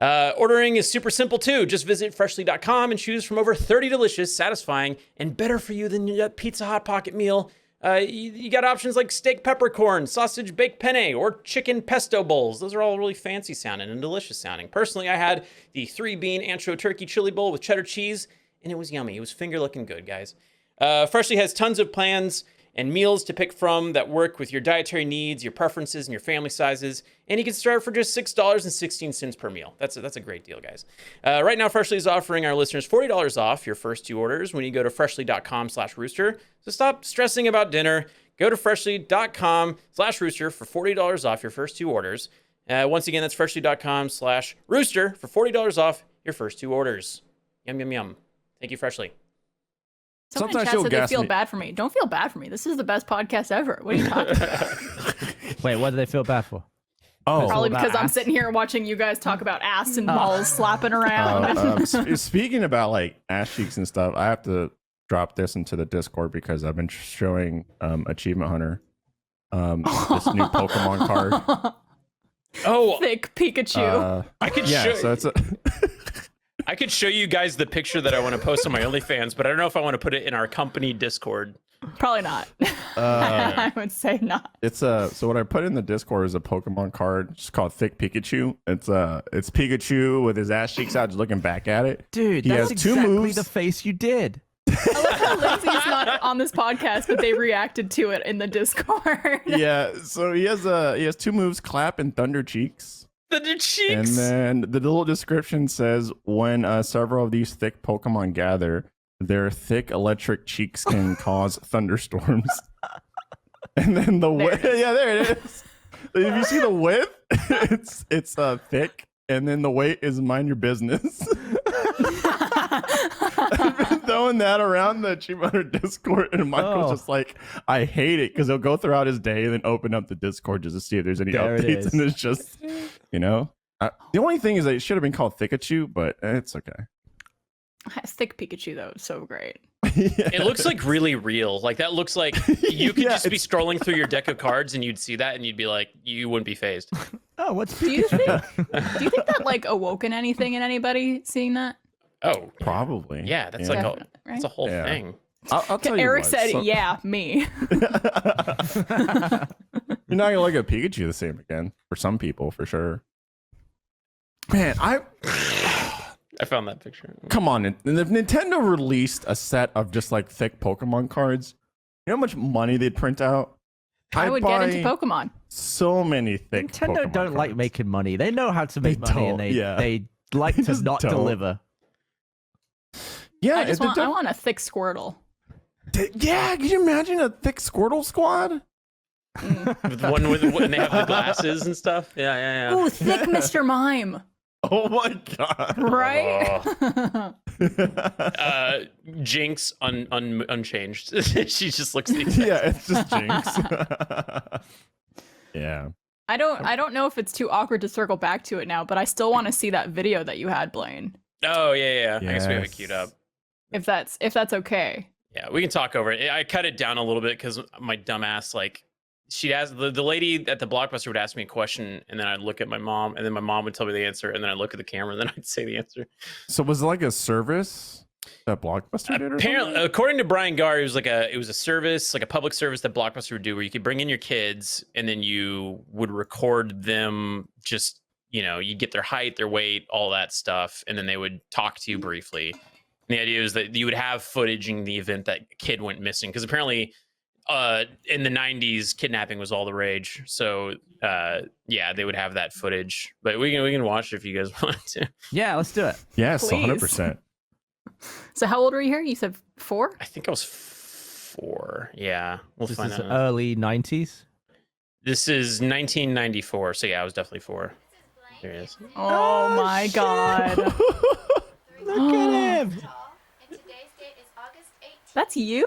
Ordering is super simple too. Just visit freshly.com and choose from over 30 delicious, satisfying, and better for you than your Pizza Hot Pocket meal. You got options like steak peppercorn, sausage baked penne, or chicken pesto bowls. Those are all really fancy sounding and delicious sounding. Personally, I had the 3-bean ancho turkey chili bowl with cheddar cheese, and it was yummy. It was finger looking good, guys. Freshly has tons of plans and meals to pick from that work with your dietary needs, your preferences, and your family sizes. And you can start for just $6.16 per meal. That's a great deal, guys. Right now, Freshly is offering our listeners $40 off your first 2 orders when you go to freshly.com/rooster. So stop stressing about dinner. Go to freshly.com/rooster for $40 off your first 2 orders. Once again, that's freshly.com/rooster for $40 off your first 2 orders. Yum, yum, yum. Thank you, Freshly. Someone in Sometimes chat she'll said they gas feel me. bad for me. Don't feel bad for me. This is the best podcast ever. What are you talking about? Wait, what do they feel bad for? Oh, Probably about because I'm ass? sitting here watching you guys talk about ass and balls slapping around. speaking about like ass cheeks and stuff, I have to drop this into the Discord because I've been showing Achievement Hunter this new Pokemon card. Oh, Thick Pikachu. I could Yeah, show. so it's a I could show you guys the picture that I want to post on my OnlyFans, but I don't know if I want to put it in our company Discord. Probably not. I would say not. it's a so what I put in the Discord is a Pokemon card. It's called Thick Pikachu. It's Pikachu with his ass cheeks out, just looking back at it. Dude, He that's has 2 exactly moves. the face you did. I love how Lindsay's not on this podcast, but they reacted to it in the Discord. Yeah, so he has 2 moves: Clap and Thunder Cheeks. The cheeks. And then the little description says, when several of these thick Pokemon gather, their thick electric cheeks can cause thunderstorms. And then the width, yeah, there it is. If you see the width, it's thick, and then the weight is mind your business. I've been throwing that around the Achievement Hunter Discord, and Michael's Oh. just like, I hate it, because he'll go throughout his day and then open up the Discord just to see if there's any There it updates, is. and it's just, you know. The only thing is that it should have been called Thickachu, but it's okay. Thick Pikachu, though, is so great. It looks like really real. Like that looks like you could Yeah, just be scrolling through your deck of cards and you'd see that and you'd be like, you wouldn't be phased. Oh, what's Do you Pikachu? think? Do you think that like awoken anything in anybody seeing that? Oh, Probably. yeah, that's Yeah. like Definitely, that's a whole Yeah. thing. I'll tell you Eric what, said, so- "Yeah, me." You're not gonna look at Pikachu the same again for some people, for sure. Man, I found that picture. come on. And if Nintendo released a set of just like thick Pokemon cards, you know how much money they'd print out? I I'd would get into buy Pokemon. So many thick Nintendo Pokemon don't like cards. making money. They know how to make They money, and don't, yeah. they like They to just not don't. deliver. Yeah, I want a thick Squirtle. yeah. Can you imagine a thick Squirtle squad? With one with when they have the glasses and stuff. Yeah, yeah, yeah. Ooh, thick Mr. Mime. Oh my god! Right? Jinx unchanged. She just looks the exact Yeah, it's just Jinx. Yeah. I don't know if it's too awkward to circle back to it now, but I still want to see that video that you had, Blaine. Oh yeah. I guess we have it Yes. queued up. If that's okay. Yeah, we can talk over it. I cut it down a little bit because my dumbass, like, she'd ask the lady at the Blockbuster would ask me a question, and then I'd look at my mom, and then my mom would tell me the answer, and then I'd look at the camera, and then I'd say the answer. So was it like a service that Blockbuster did? Or Apparently, something? according to Brian Gar, it was a service, like a public service that Blockbuster would do, where you could bring in your kids, and then you would record them. Just you get their height, their weight, all that stuff, and then they would talk to you briefly. And the idea is that you would have footage in the event that a kid went missing, because apparently, in the 90s, kidnapping was all the rage. So, yeah, they would have that footage. But we can watch it if you guys want to. Yeah, let's do it. Yes, Please. 100%. So how old were you here? You said 4? I think I was 4. Yeah, we'll This find is out. early 90s. This is 1994. So yeah, I was definitely 4. There he is. Oh my god. Look at him. That's you?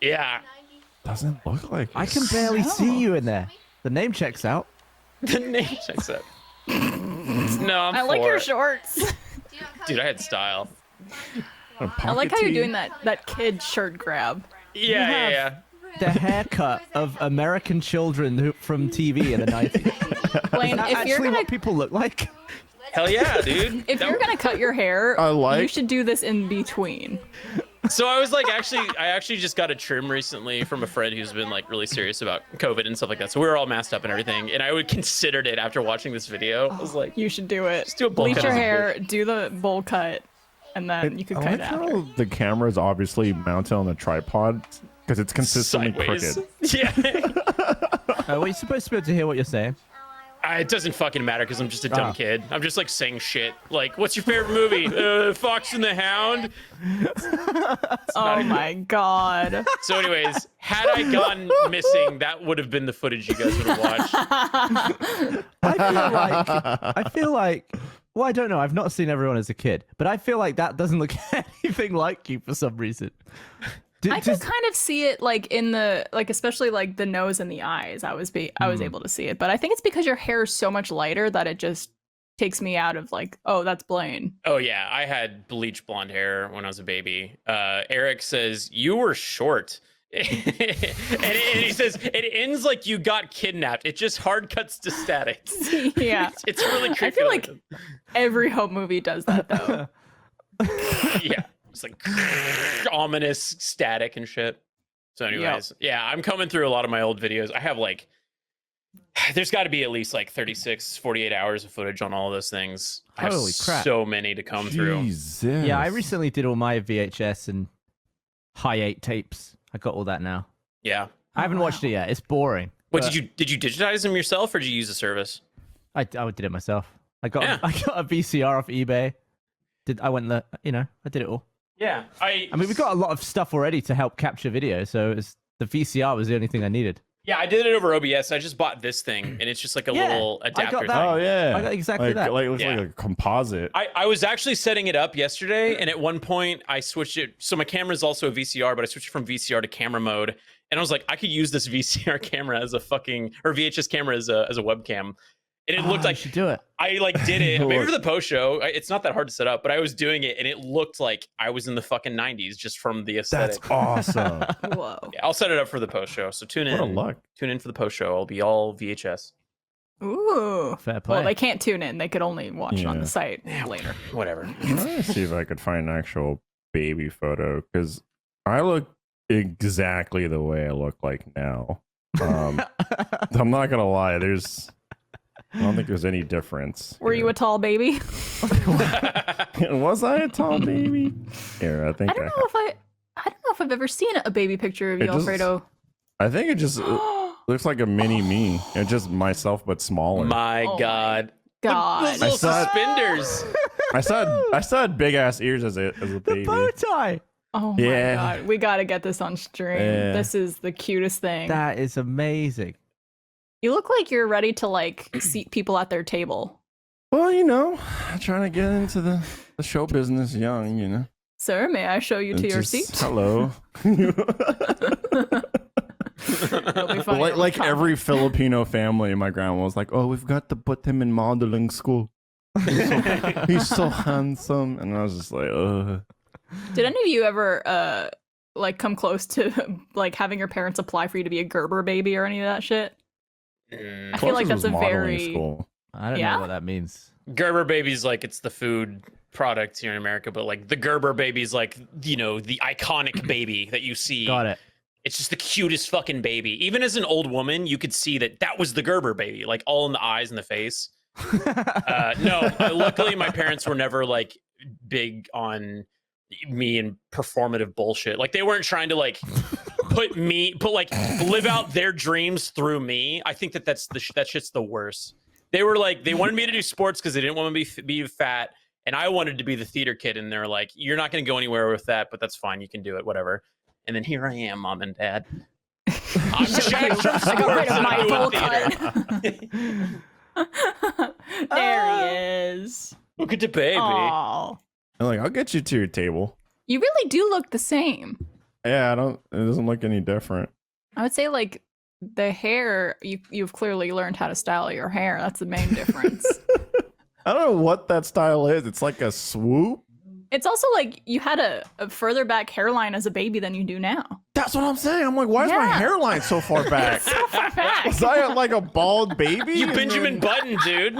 Yeah. Doesn't look like I it. can barely see you in there. The name checks out. The name checks out. No, I'm I 4. like your shorts. Dude, I had style. I like how you're doing that kid shirt grab. Yeah, have- yeah. The haircut of American children from TV in the 90s. Blaine, That's if you're actually gonna what people look like. Hell yeah, dude. if That- you're gonna cut your hair, I like- you should do this in between. So I was like, I actually just got a trim recently from a friend who's been like really serious about COVID and stuff like that. So we were all masked up and everything. And I would considered it after watching this video. I was like, You should do it. Just do a bowl Bleach cut your as a hair, do the bowl cut, and then you can I cut like it how after. the camera is obviously mounted on the tripod, because it's consistently sideways. crooked. Yeah. Well, you're supposed to be able to hear what you're saying. It doesn't fucking matter because I'm just a dumb kid. I'm just like saying shit. Like, what's your favorite movie? Fox and the Hound. Oh my god. So, anyways, had I gone missing, that would have been the footage you guys would have watched. I feel like. Well, I don't know. I've not seen everyone as a kid, but I feel like that doesn't look anything like you for some reason. I could kind of see it like in the like especially like the nose and the eyes. I was able to see it, but I think it's because your hair is so much lighter that it just takes me out of like, oh, that's Blaine. Oh yeah, I had bleach blonde hair when I was a baby. Eric says you were short. and he says it ends like you got kidnapped. It just hard cuts to static. Yeah, it's really creepy. I feel like every Hope movie does that though. Yeah, it's like ominous static and shit. So anyways, yeah, I'm coming through a lot of my old videos. I have like, there's got to be at least like 36, 48 hours of footage on all of those things. I have Holy crap. so many to come through. Jesus. Yeah, I recently did all my VHS and high 8 tapes. I got all that now. Yeah. I haven't watched it yet. It's boring. Wait, but did you digitize them yourself or did you use a service? I did it myself. I got a VCR off eBay. I did it all. Yeah. I mean, we got a lot of stuff already to help capture video, so the VCR was the only thing I needed. Yeah, I did it over OBS. I just bought this thing, and it's just like a little adapter thing. Oh yeah. I got exactly that. Like it looks like a composite. I was actually setting it up yesterday, and at one point I switched it. So my camera is also a VCR, but I switched from VCR to camera mode, and I was like, I could use this VCR camera as a VHS camera as a webcam. And it looked like you should do it. I like did it maybe for the post show. It's not that hard to set up, but I was doing it, and it looked like I was in the fucking 90s just from the aesthetic. That's awesome. Whoa. Yeah, I'll set it up for the post show. So tune in. What a luck. Tune in for the post show. I'll be all VHS. Ooh. Fair play. Well, they can't tune in. They could only watch it on the site later. Whatever. I'm trying to see if I could find an actual baby photo because I look exactly the way I look like now. I'm not gonna lie. I don't think there's any difference. Were you a tall baby? Was I a tall baby? Here, I think I don't know if I've ever seen a baby picture of you, Alfredo. I think it just looks like a mini me. It's just myself but smaller. My Oh God. God. Those little suspenders. I still had big ass ears as a baby. The bow tie. Oh my Yeah. God. We got to get this on stream. Yeah. This is the cutest thing. That is amazing. You look like you're ready to like seat people at their table. Well, trying to get into the show business young, Sir, may I show you to your Just, seat? Hello. It'll be funny. like every Filipino family, my grandma was like, "Oh, we've got to put him in modeling school. He's so handsome," and I was just like, "Ugh." Did any of you ever like come close to like having your parents apply for you to be a Gerber baby or any of that shit? I feel like Closest that's was a modeling very school. I don't Yeah? know what that means. Gerber baby's like it's the food product here in America, but like the Gerber baby's like, the iconic baby that you see. Got it. It's just the cutest fucking baby. Even as an old woman, you could see that was the Gerber baby, like all in the eyes and the face. No, luckily my parents were never like big on me and performative bullshit. Like they weren't trying to like live out their dreams through me. I think that shit's the worst. They were like, they wanted me to do sports because they didn't want me to be fat, and I wanted to be the theater kid, and they're like, you're not going to go anywhere with that, but that's fine, you can do it, whatever. And then here I am, mom and dad. I'm Jack from I got rid of my sports. bowl cut. There he is. Look at the baby. Aw. I'm like, I'll get you to your table. You really do look the same. Yeah, it doesn't look any different. I would say like the hair, you've clearly learned how to style your hair. That's the main difference. I don't know what that style is. It's like a swoop. It's also like you had a further back hairline as a baby than you do now. That's what I'm saying. I'm like, why is my Yeah. hairline so far back? So far back. Was I like a bald baby? You And Benjamin Button, dude.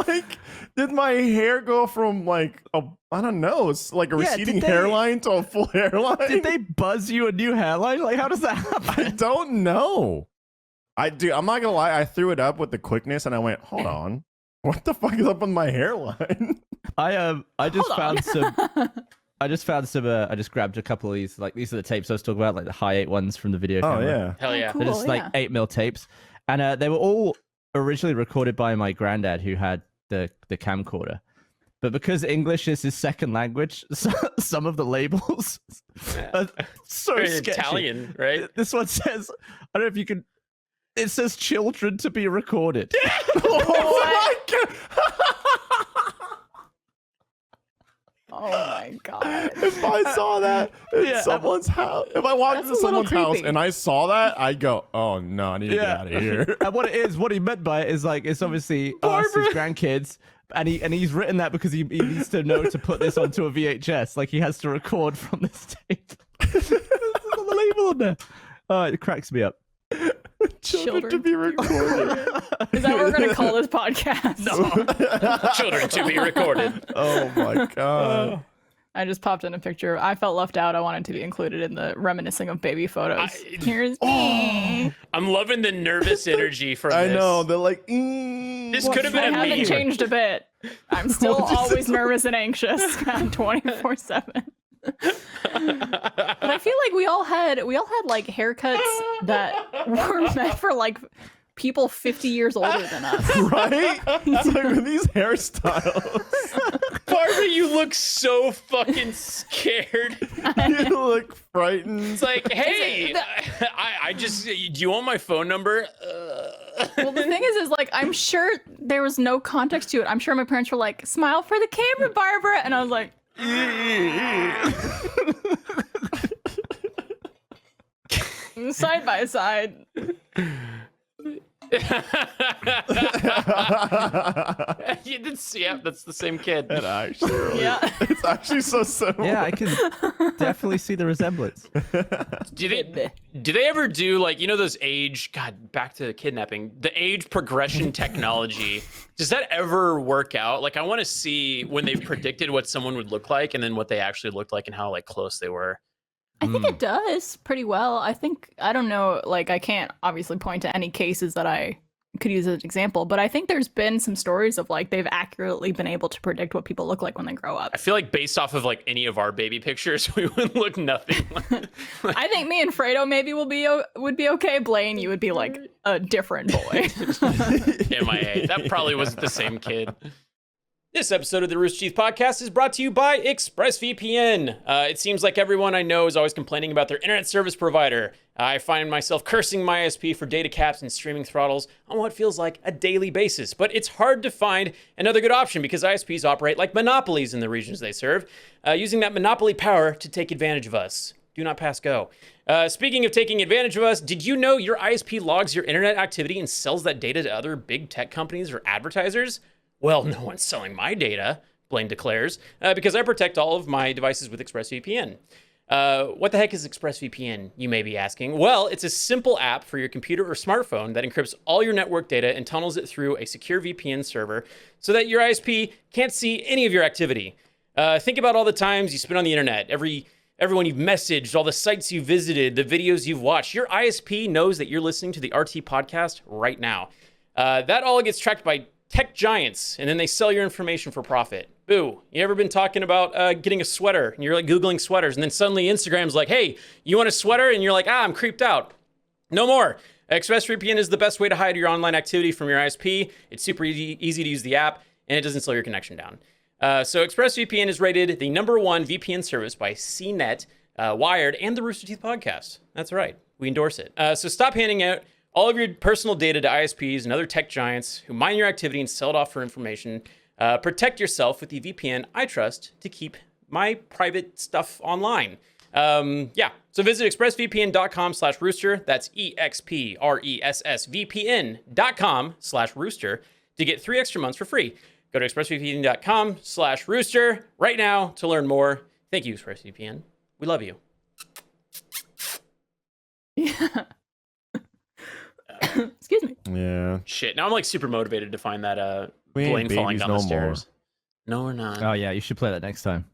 like, did my hair go from like I don't know, it's like a Yeah, receding did they- hairline to a full hairline? Did they buzz you a new hairline? Like, how does that happen? I don't know. I'm not gonna lie. I threw it up with the quickness, and I went, "Hold on, what the fuck is up with my hairline?" I just Hold on. found some. I just found some. I just grabbed a couple of these. Like these are the tapes I was talking about, like the high 8 ones from the video Oh camera. yeah. Hell yeah. Cool. They're just like 8mm tapes, and they were all originally recorded by my granddad, who had the camcorder. But because English is his second language, some of the labels are so Very sketchy. Italian, right? This one says, I don't know if you can. It says "children to be recorded." Oh my god! Oh my god. If I saw that in Yeah. someone's house, if I walked That's into a little someone's house creepy. and I saw that, I'd go, "Oh no, I need to get out of here." And what he meant by it is like it's obviously us, his grandkids, and he's written that because he needs to know to put this onto a VHS. Like he has to record from this tape. There's the label on there. Oh, it cracks me up. Children to be recorded. Is that what we're gonna call this podcast? Children to be recorded. Oh my god. I just popped in a picture. I felt left out. I wanted to be included in the reminiscing of baby photos. Here's me. I'm loving the nervous energy from I this. know. They're like, This could have I been a haven't meme. changed a bit. I'm still always nervous and anxious 24/7. But I feel like we all had like haircuts that were meant for like people 50 years older than us. right? It's like with these hairstyles. Barbara, you look so fucking scared. You look frightened. It's like, hey, I just, do you want my phone number? Well, the thing is like I'm sure there was no context to it. I'm sure my parents were like, "Smile for the camera, Barbara," and I was like, side by side. That's the same kid. It actually really, Yeah. it's actually so similar. Yeah, I can definitely see the resemblance. Do they ever do like, you know, those age, God, back to kidnapping, the age progression technology? Does that ever work out? Like, I want to see when they've predicted what someone would look like and then what they actually looked like and how like close they were. I think it does pretty well. I don't know, like I can't obviously point to any cases that I could use as an example, but I think there's been some stories of like they've accurately been able to predict what people look like when they grow up. I feel like based off of like any of our baby pictures, we would look nothing like. I think me and Fredo maybe would be okay. Blaine, you would be like a different boy. MIA. That probably wasn't the same kid. This episode of the Rooster Teeth podcast is brought to you by ExpressVPN. It seems like everyone I know is always complaining about their internet service provider. I find myself cursing my ISP for data caps and streaming throttles on what feels like a daily basis. But it's hard to find another good option because ISPs operate like monopolies in the regions they serve, using that monopoly power to take advantage of us. Do not pass go. Speaking of taking advantage of us, did you know your ISP logs your internet activity and sells that data to other big tech companies or advertisers? Well, no one's selling my data, Blaine declares, because I protect all of my devices with ExpressVPN. What the heck is ExpressVPN, you may be asking? Well, it's a simple app for your computer or smartphone that encrypts all your network data and tunnels it through a secure VPN server so that your ISP can't see any of your activity. Think about all the times you spend on the internet, everyone you've messaged, all the sites you've visited, the videos you've watched. Your ISP knows that you're listening to the RT podcast right now. That all gets tracked by tech giants, and then they sell your information for profit. Boo. You ever been talking about getting a sweater, and you're like Googling sweaters, and then suddenly Instagram's like, hey, you want a sweater? And you're like, I'm creeped out. No more. ExpressVPN is the best way to hide your online activity from your ISP. It's super easy to use the app, and it doesn't slow your connection down. So ExpressVPN is rated the #1 VPN service by CNET, Wired, and the Rooster Teeth podcast. That's right. We endorse it. So stop handing out all of your personal data to ISPs and other tech giants who mine your activity and sell it off for information. Protect yourself with the VPN I trust to keep my private stuff online. So visit expressvpn.com/rooster. That's expressvpn.com/rooster to get 3 extra months for free. Go to expressvpn.com/rooster right now to learn more. Thank you, ExpressVPN. We love you. Yeah. Excuse me. Yeah. Shit. Now I'm like super motivated to find that We ain't Blaine falling babies down no the stairs. No, we're not. Oh yeah, you should play that next time.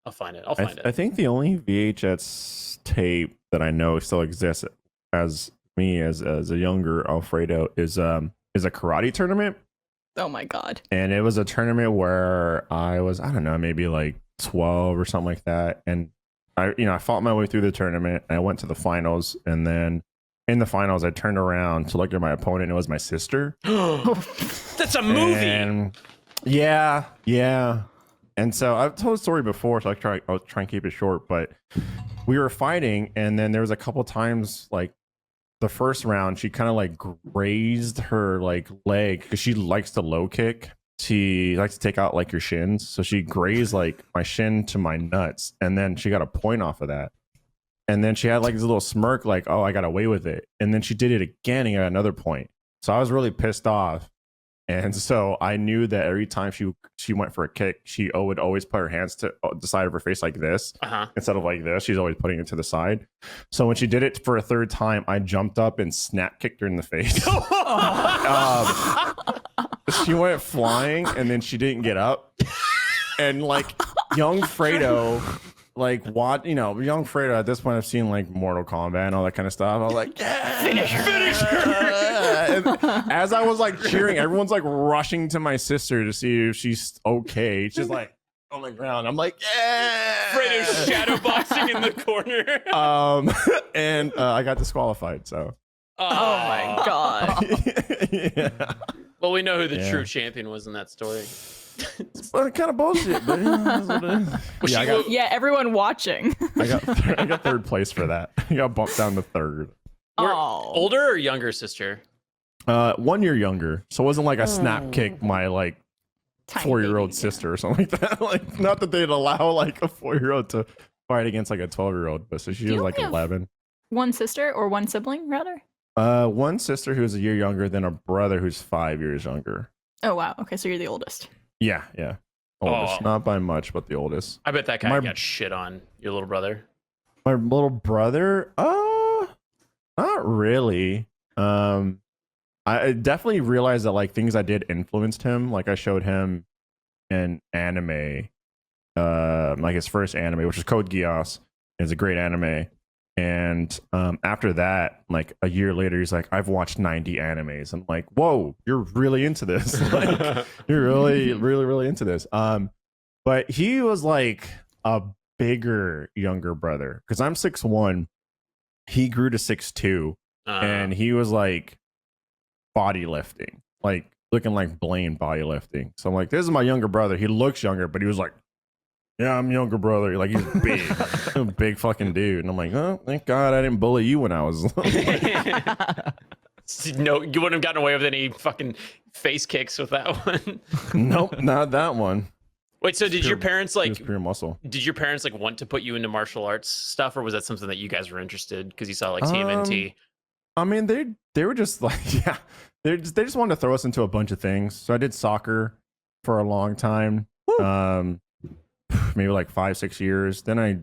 I'll find it. I'll find it. I think the only VHS tape that I know still exists as me as a younger Alfredo is a karate tournament. Oh my god. And it was a tournament where I was, I don't know, maybe like 12 or something like that. And I fought my way through the tournament. And I went to the finals, and then in the finals, I turned around to look at my opponent. And it was my sister. That's a movie. And yeah. And so I've told the story before, so I'll try and keep it short. But we were fighting, and then there was a couple times, like the first round, she kind of like grazed her like leg because she likes to low kick. She likes to take out like your shins, so she grazed like my shin to my nuts, and then she got a point off of that. And then she had like this little smirk, like, "Oh, I got away with it." And then she did it again and got another point. So I was really pissed off. And so I knew that every time she went for a kick, she would always put her hands to the side of her face like this instead of like this. She's always putting it to the side. So when she did it for a third time, I jumped up and snap kicked her in the face. She went flying, and then she didn't get up. And like young Fredo, like what, young Fredo at this point, I've seen like Mortal Kombat and all that kind of stuff. I was like, yeah, finish her. And as I was like cheering, everyone's like rushing to my sister to see if she's okay. She's like on the ground. I'm like, yeah. Fredo's shadowboxing in the corner. And I got disqualified. So. Oh my god. Yeah. Well, we know who the true champion was in that story. It's kind of bullshit, but that's what it is. Everyone watching. I got third place for that. I got bumped down to third. Older or younger sister? 1 year younger, so it wasn't like a snap kick my like 4-year-old sister or something like that. Like, not that they'd allow like a 4-year-old to fight against like a 12-year-old, but so she was like 11. One sister or one sibling rather? One sister who's a year younger, than a brother who's 5 years younger. Oh wow, okay, so you're the oldest. Yeah. Oldest, not by much, but the oldest. I bet that guy got shit on. Your little brother. My little brother, not really. I definitely realized that like things I did influenced him. Like I showed him an anime, like his first anime, which is Code Geass. It's a great anime. And after that, like a year later, he's like, I've watched 90 animes. I'm like, whoa, you're really into this. Like, you're really, really, really into this. But he was like a bigger, younger brother because I'm 6'1". He grew to 6'2", and he was like body lifting, like looking like Blaine body lifting. So I'm like, this is my younger brother. He looks younger, but he was like, yeah, I'm younger brother. Like he's big, a big fucking dude. And I'm like, oh, thank God I didn't bully you when I was. No, you wouldn't have gotten away with any fucking face kicks with that one. Nope, not that one. Wait, so did your parents like pure muscle? Did your parents like want to put you into martial arts stuff, or was that something that you guys were interested because you saw like TMNT? I mean, they were just like, yeah, they just wanted to throw us into a bunch of things. So I did soccer for a long time. Maybe like 5-6 years. Then I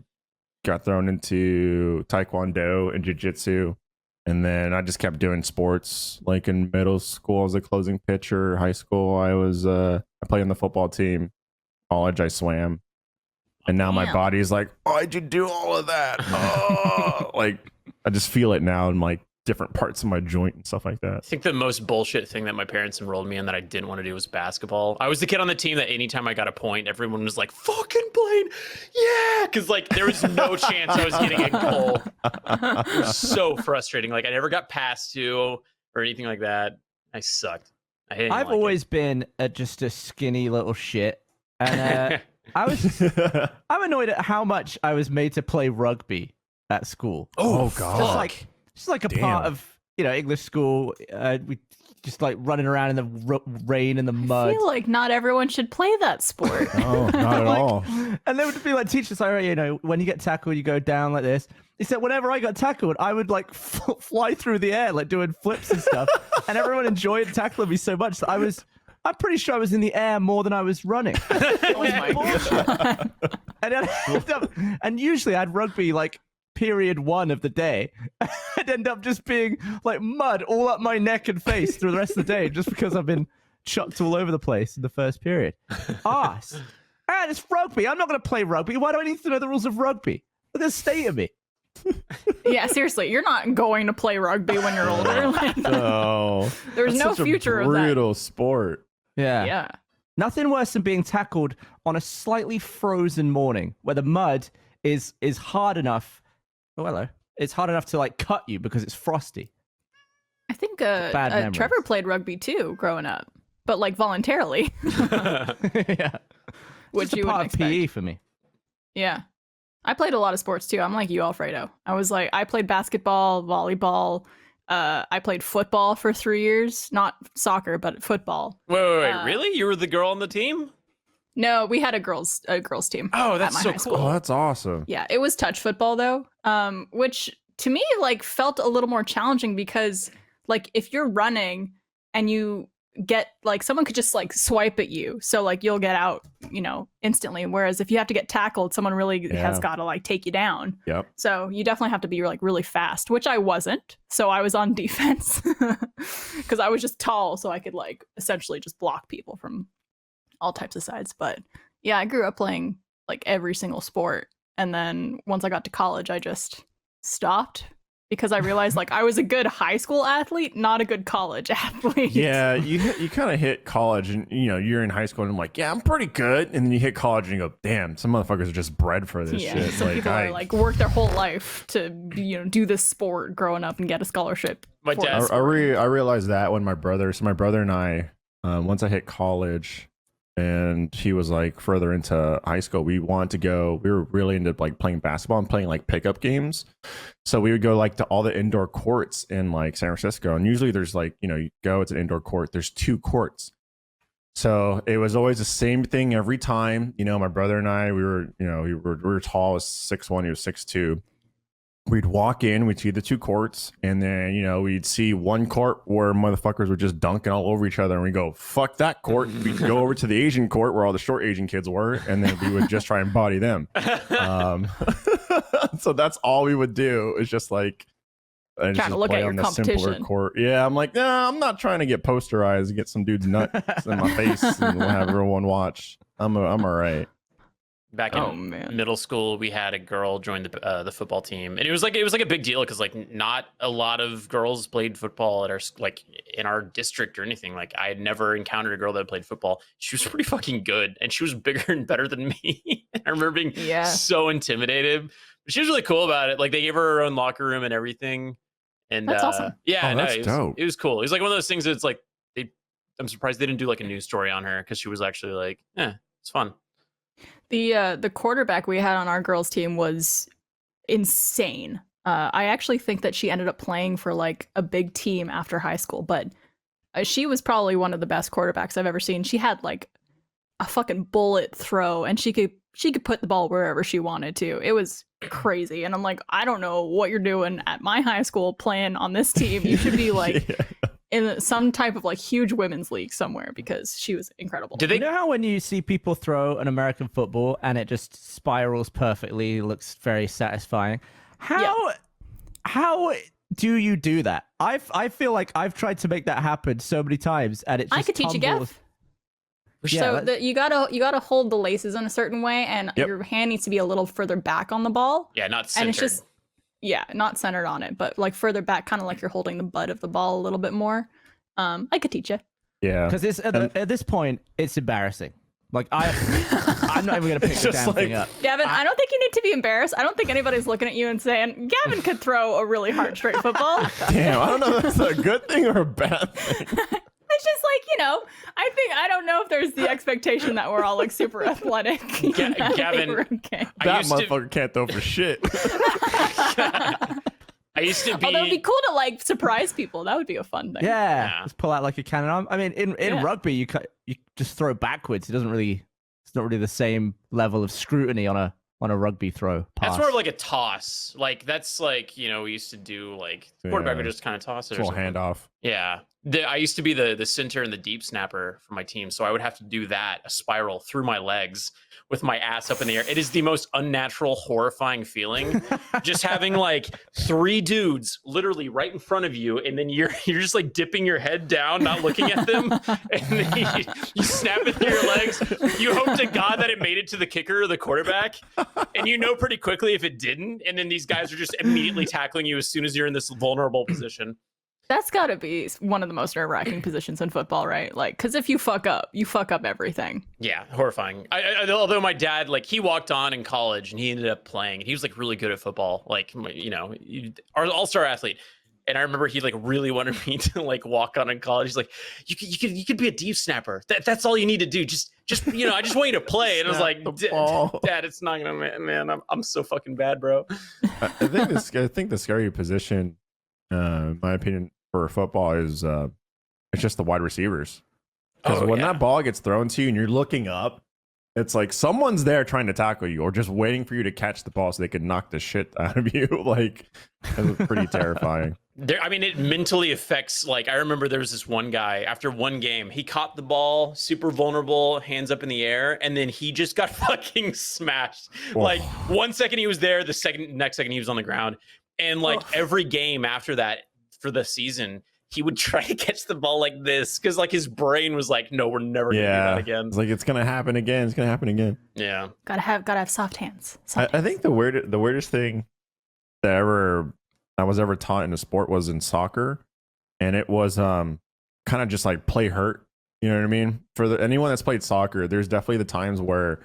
got thrown into taekwondo and jiu-jitsu, and then I just kept doing sports. Like in middle school, I was a closing pitcher. High school, I played on the football team. College, I swam, and now my body is like, why'd you do all of that? Oh, like I just feel it now in like different parts of my joint and stuff like that. I think the most bullshit thing that my parents enrolled me in that I didn't want to do was basketball. I was the kid on the team that anytime I got a point, everyone was like, fucking Blaine, yeah, because like there was no chance I was getting a goal. It was so frustrating. Like I never got passed to or anything like that. I sucked. I've always been just a skinny little shit, and I'm annoyed at how much I was made to play rugby at school. Oh God. Just like a part of, English school. We just like running around in the rain and the mud. I feel like not everyone should play that sport. Oh, not at all. And they would be like, teach us, like, when you get tackled, you go down like this. Except whenever I got tackled, I would like fly through the air, like doing flips and stuff. And everyone enjoyed tackling me so much that I'm pretty sure I was in the air more than I was running. It was bullshit. And usually I had rugby like period 1 of the day. I'd end up just being like mud all up my neck and face through the rest of the day just because I've been chucked all over the place in the first period. It's rugby. I'm not going to play rugby. Why do I need to know the rules of rugby? Look at the state of me. Yeah, seriously, you're not going to play rugby when you're older. Like, No, there's no future of that. Brutal sport. Yeah. Nothing worse than being tackled on a slightly frozen morning where the mud is hard enough. Oh, hello. It's hard enough to like cut you because it's frosty. I think Bad memories. Trevor played rugby too growing up, but like voluntarily. Yeah. Which It's just a you part wouldn't of PE expect. for me. Yeah. I played a lot of sports too. I'm like you, Alfredo. I played basketball, volleyball. I played football for 3 years. Not soccer, but football. Wait, really? You were the girl on the team? No, we had a girls team. Oh, at that's my so high cool. school. Oh, that's awesome. Yeah, it was touch football though, which to me like felt a little more challenging because like if you're running and you get like someone could just like swipe at you, so like you'll get out, instantly. Whereas if you have to get tackled, someone really has got to like take you down. Yep. So you definitely have to be like really fast, which I wasn't. So I was on defense because I was just tall, so I could like essentially just block people from all types of sides. But yeah, I grew up playing like every single sport. And then once I got to college, I just stopped because I realized like I was a good high school athlete, not a good college athlete. Yeah, you kind of hit college and you're in high school and I'm like, yeah, I'm pretty good. And then you hit college and you go, damn, some motherfuckers are just bred for this shit. Some people are like work their whole life to do this sport growing up and get a scholarship. My dad. I realized that when my brother and I, once I hit college and he was like further into high school, we were really into like playing basketball and playing like pickup games. So we would go like to all the indoor courts in like San Francisco. And usually there's like, you go, it's an indoor court. There's 2 courts. So it was always the same thing every time. My brother and I, we were tall, I was 6'1", he was 6'2". We'd walk in, we'd see the 2 courts, and then, we'd see one court where motherfuckers were just dunking all over each other, and we go, fuck that court. We'd go over to the Asian court where all the short Asian kids were, and then we would just try and body them. So that's all we would do, is just like trying to look at your competition. Court. Yeah, I'm like, nah, I'm not trying to get posterized and get some dude's nuts in my face and we'll have everyone watch. I'm all right. Back in middle school, we had a girl join the football team, and it was like a big deal because like not a lot of girls played football at our like in our district or anything. Like I had never encountered a girl that played football. She was pretty fucking good, and she was bigger and better than me. I remember being so intimidated, but she was really cool about it. Like they gave her own locker room and everything, and that's awesome. Yeah, that's dope. It was cool. It was like one of those things that's like I'm surprised they didn't do like a news story on her because she was actually like, it's fun. The quarterback we had on our girls team was insane. I actually think that she ended up playing for like a big team after high school, but she was probably one of the best quarterbacks I've ever seen. She had like a fucking bullet throw, and she could put the ball wherever she wanted to. It was crazy. And I'm like, I don't know what you're doing at my high school playing on this team. You should be like in some type of like huge women's league somewhere, because she was incredible. Do they know how when you see people throw an American football and it just spirals perfectly, looks very satisfying? How do you do that? I feel like I've tried to make that happen so many times, and it just I could teach you, Gav. Yeah, so you gotta hold the laces in a certain way, and your hand needs to be a little further back on the ball. Yeah, not centered. And it's just not centered on it, but like further back, kind of like you're holding the butt of the ball a little bit more. I could teach you. Yeah, because at this point it's embarrassing. Like I'm not even gonna pick the damn thing up. Gavin, I don't think you need to be embarrassed. I don't think anybody's looking at you and saying Gavin could throw a really hard straight football. Damn, I don't know if that's a good thing or a bad thing. It's just like, I don't know if there's the expectation that we're all like super athletic. Gavin, that motherfucker can't throw for shit. I used to be. Although it'd be cool to like surprise people. That would be a fun thing. Yeah. Just pull out like a cannon. I mean, in rugby, you just throw backwards. It's not really the same level of scrutiny on a rugby throw pass. That's more of like a toss. Like that's like, we used to do like quarterback would just kind of toss it. Little handoff. Yeah. I used to be the center and the deep snapper for my team, so I would have to do that, a spiral through my legs with my ass up in the air. It is the most unnatural, horrifying feeling. Just having like 3 dudes literally right in front of you, and then you're just like dipping your head down, not looking at them, and then you snap it through your legs. You hope to God that it made it to the kicker or the quarterback, and pretty quickly if it didn't, and then these guys are just immediately tackling you as soon as you're in this vulnerable position. That's got to be one of the most nerve-wracking positions in football, right? Like, because if you fuck up everything. Yeah, horrifying. Although my dad, like, he walked on in college and he ended up playing. He was like really good at football, like, you know, our all-star athlete. And I remember he like really wanted me to like walk on in college. He's like, you could be a deep snapper. That's all you need to do. Just you know, I just want you to play. And I was like, Dad, it's not gonna, man. I'm so fucking bad, bro. I think the scary position, in my opinion, for football is it's just the wide receivers. Because when that ball gets thrown to you and you're looking up, it's like someone's there trying to tackle you or just waiting for you to catch the ball so they can knock the shit out of you. Like, it's pretty terrifying. I mean, it mentally affects, like, I remember there was this one guy, after one game, he caught the ball, super vulnerable, hands up in the air, and then he just got fucking smashed. Oh. Like, 1 second he was there, next second he was on the ground. And, like, every game after that for the season, he would try to catch the ball like this, because, like, his brain was like, no, we're never going to do that again. It's like, it's going to happen again. It's going to happen again. Yeah. Gotta have soft hands. I think the weirdest thing that I was ever taught in a sport was in soccer, and it was kind of just like play hurt. You know what I mean? For anyone that's played soccer, there's definitely the times where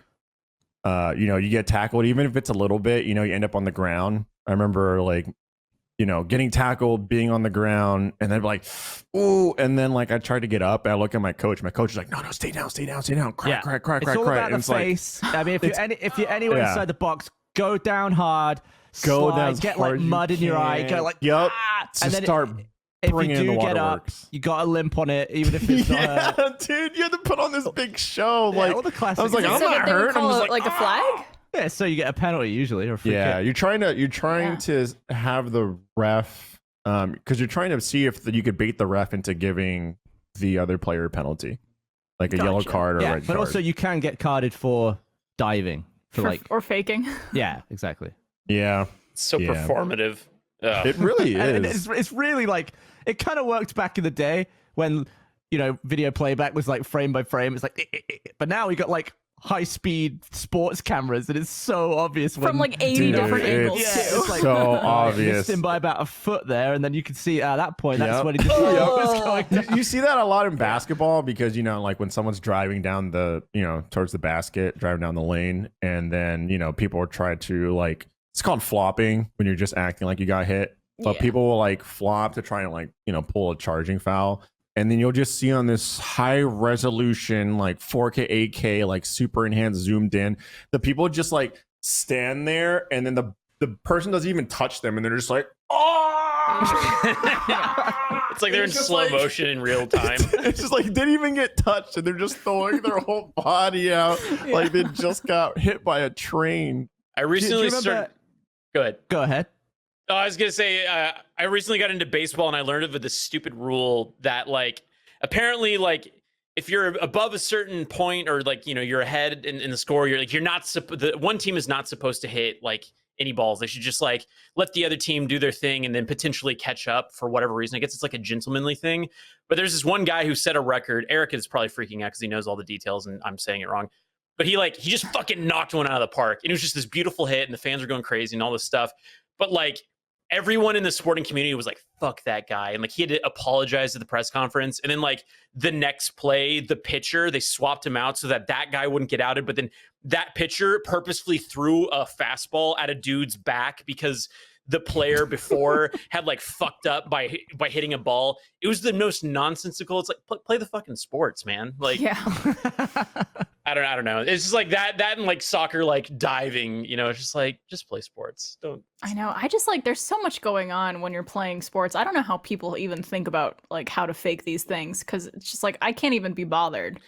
you know, you get tackled, even if it's a little bit. You know, you end up on the ground. I remember, like, you know, getting tackled, being on the ground, and then like, ooh, and then like I tried to get up, and I look at my coach. My coach is like, no, stay down, crack. It's all about the face. I mean, if you're anywhere inside the box, go down hard. Go slide, down, get like mud in your eye, go like, and then start bringing in the waterworks. You got to limp on it, even if it's not. Dude, you had to put on this big show. Yeah, like all the classics. I was like, I'm not hurt. I'm just like a flag. Yeah, so you get a penalty usually, or a free kick. You're trying to have the ref, because you're trying to see if you could bait the ref into giving the other player a penalty, like a yellow card or a red card. But also you can get carded for diving, or faking. Yeah, exactly. Yeah, So performative. It really And is. it's really like, it kind of worked back in the day when, you know, video playback was like frame by frame. It's like, but now we got like high-speed sports cameras, and it's so obvious from like 80 different angles. Yeah, too. it's like, so obvious. Missed him by about a foot there, and then you can see at that point that's when he just was going down. You see that a lot in basketball because, you know, like when someone's driving down towards the basket, driving down the lane, and then, you know, people will try to, like, it's called flopping when you're just acting like you got hit, but people will like flop to try and, like, you know, pull a charging foul. And then you'll just see on this high resolution, like 4K, 8K, like super enhanced, zoomed in, the people just like stand there, and then the person doesn't even touch them, and they're just like, oh! It's like they're in slow motion in real time. It's just like they didn't even get touched, and they're just throwing their whole body out like they just got hit by a train. I recently started. Go ahead. Oh, I was gonna say, I recently got into baseball, and I learned of this stupid rule that, like, apparently, like, if you're above a certain point, or, like, you know, you're ahead in the score, you're not the one team is not supposed to hit like any balls. They should just like let the other team do their thing and then potentially catch up for whatever reason. I guess it's like a gentlemanly thing. But there's this one guy who set a record. Eric is probably freaking out because he knows all the details, and I'm saying it wrong. But he just fucking knocked one out of the park, and it was just this beautiful hit, and the fans were going crazy and all this stuff. But like, everyone in the sporting community was like, fuck that guy. And like, he had to apologize at the press conference. And then like the next play, the pitcher, they swapped him out so that guy wouldn't get outed. But then that pitcher purposefully threw a fastball at a dude's back because the player before had like fucked up by hitting a ball. It was the most nonsensical. It's like, play the fucking sports, man. Like, yeah. I don't know. It's just like that and like soccer, like diving, you know, it's just like, just play sports. I know. I just like, there's so much going on when you're playing sports. I don't know how people even think about like how to fake these things, because it's just like, I can't even be bothered.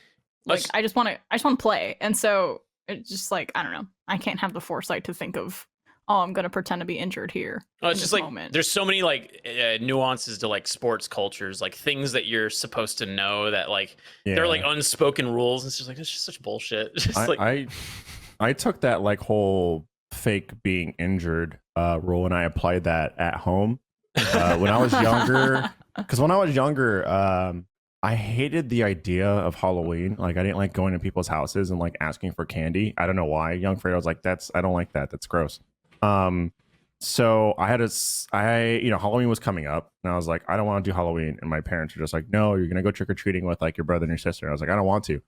Like, I just want to play. And so it's just like, I don't know. I can't have the foresight to think of, oh, I'm going to pretend to be injured here. Oh, it's just like, there's so many like nuances to like sports cultures, like things that you're supposed to know that like, they're like unspoken rules. And it's just like, it's just such bullshit. It's just I took that like whole fake being injured rule, and I applied that at home when I was younger. Because when I was younger, I hated the idea of Halloween. Like, I didn't like going to people's houses and like asking for candy. I don't know why. Young Fredo was like, I don't like that. That's gross. So Halloween was coming up, and I was like, I don't want to do Halloween. And my parents were just like, no, you're gonna go trick or treating with like your brother and your sister. And I was like, I don't want to.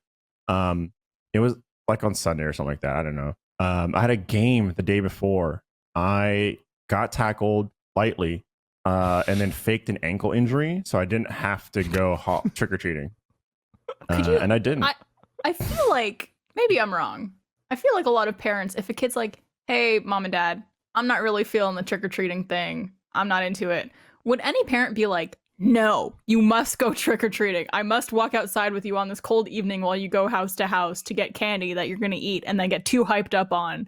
It was like on Sunday or something like that. I don't know. I had a game the day before. I got tackled lightly, and then faked an ankle injury, so I didn't have to go trick or treating. And I didn't. I feel like maybe I'm wrong. I feel like a lot of parents, if a kid's like, hey, mom and dad, I'm not really feeling the trick-or-treating thing, I'm not into it, would any parent be like, no, you must go trick-or-treating. I must walk outside with you on this cold evening while you go house to house to get candy that you're going to eat and then get too hyped up on?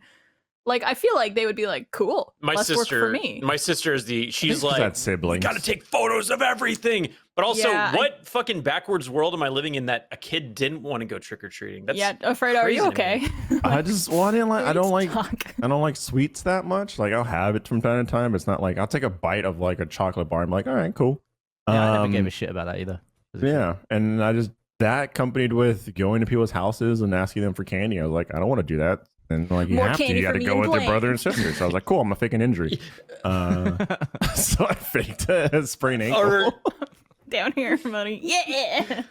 Like, I feel like they would be like, cool, less work for me. My sister is she's like, that siblings. You gotta take photos of everything. But also, Yeah, what fucking backwards world am I living in that a kid didn't want to go trick-or-treating? That's Alfredo, are you okay? I don't like sweets that much. Like, I'll have it from time to time. It's not like I'll take a bite of like a chocolate bar. I'm like, all right, cool. Yeah, I never gave a shit about that either. Yeah, and that accompanied with going to people's houses and asking them for candy. I was like, I don't want to do that. And like, you got to go with your brother and sister. So I was like, cool, I'm gonna fake an injury. So I faked a sprained ankle. Down here, buddy. Yeah.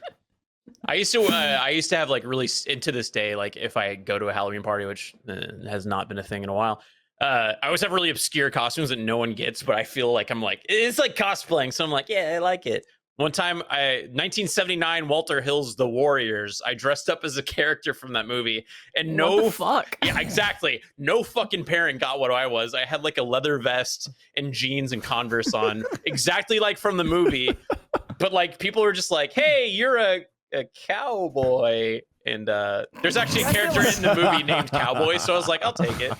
I used to have like really, to this day, like if I go to a Halloween party, which has not been a thing in a while, I always have really obscure costumes that no one gets, but I feel like it's like cosplaying. So I'm like, yeah, I like it. One time, 1979 Walter Hill's The Warriors, I dressed up as a character from that movie, and what the fuck? Yeah, exactly. No fucking parent got what I was. I had like a leather vest and jeans and Converse on, exactly like from the movie. But like people were just like, "Hey, you're a cowboy," and there's actually a character in the movie named Cowboy, so I was like, "I'll take it."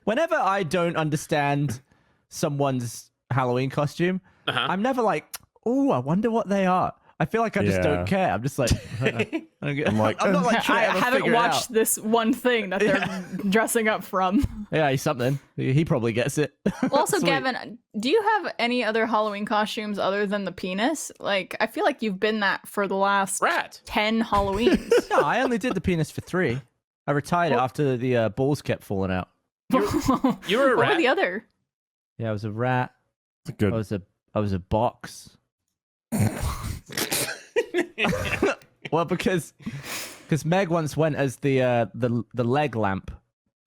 Whenever I don't understand someone's Halloween costume, I'm never like, oh, I wonder what they are. I feel like I just don't care. I'm just like, I'm not like trying to I haven't watched this one thing that they're dressing up from. Yeah, he's something. He probably gets it. Also, Gavin, do you have any other Halloween costumes other than the penis? Like, I feel like you've been that for the last 10 Halloweens. No, I only did the penis for 3. I retired it after the balls kept falling out. You were a rat? What were the other? Yeah, I was a rat. Good. I was a box. Well, because Meg once went as the leg lamp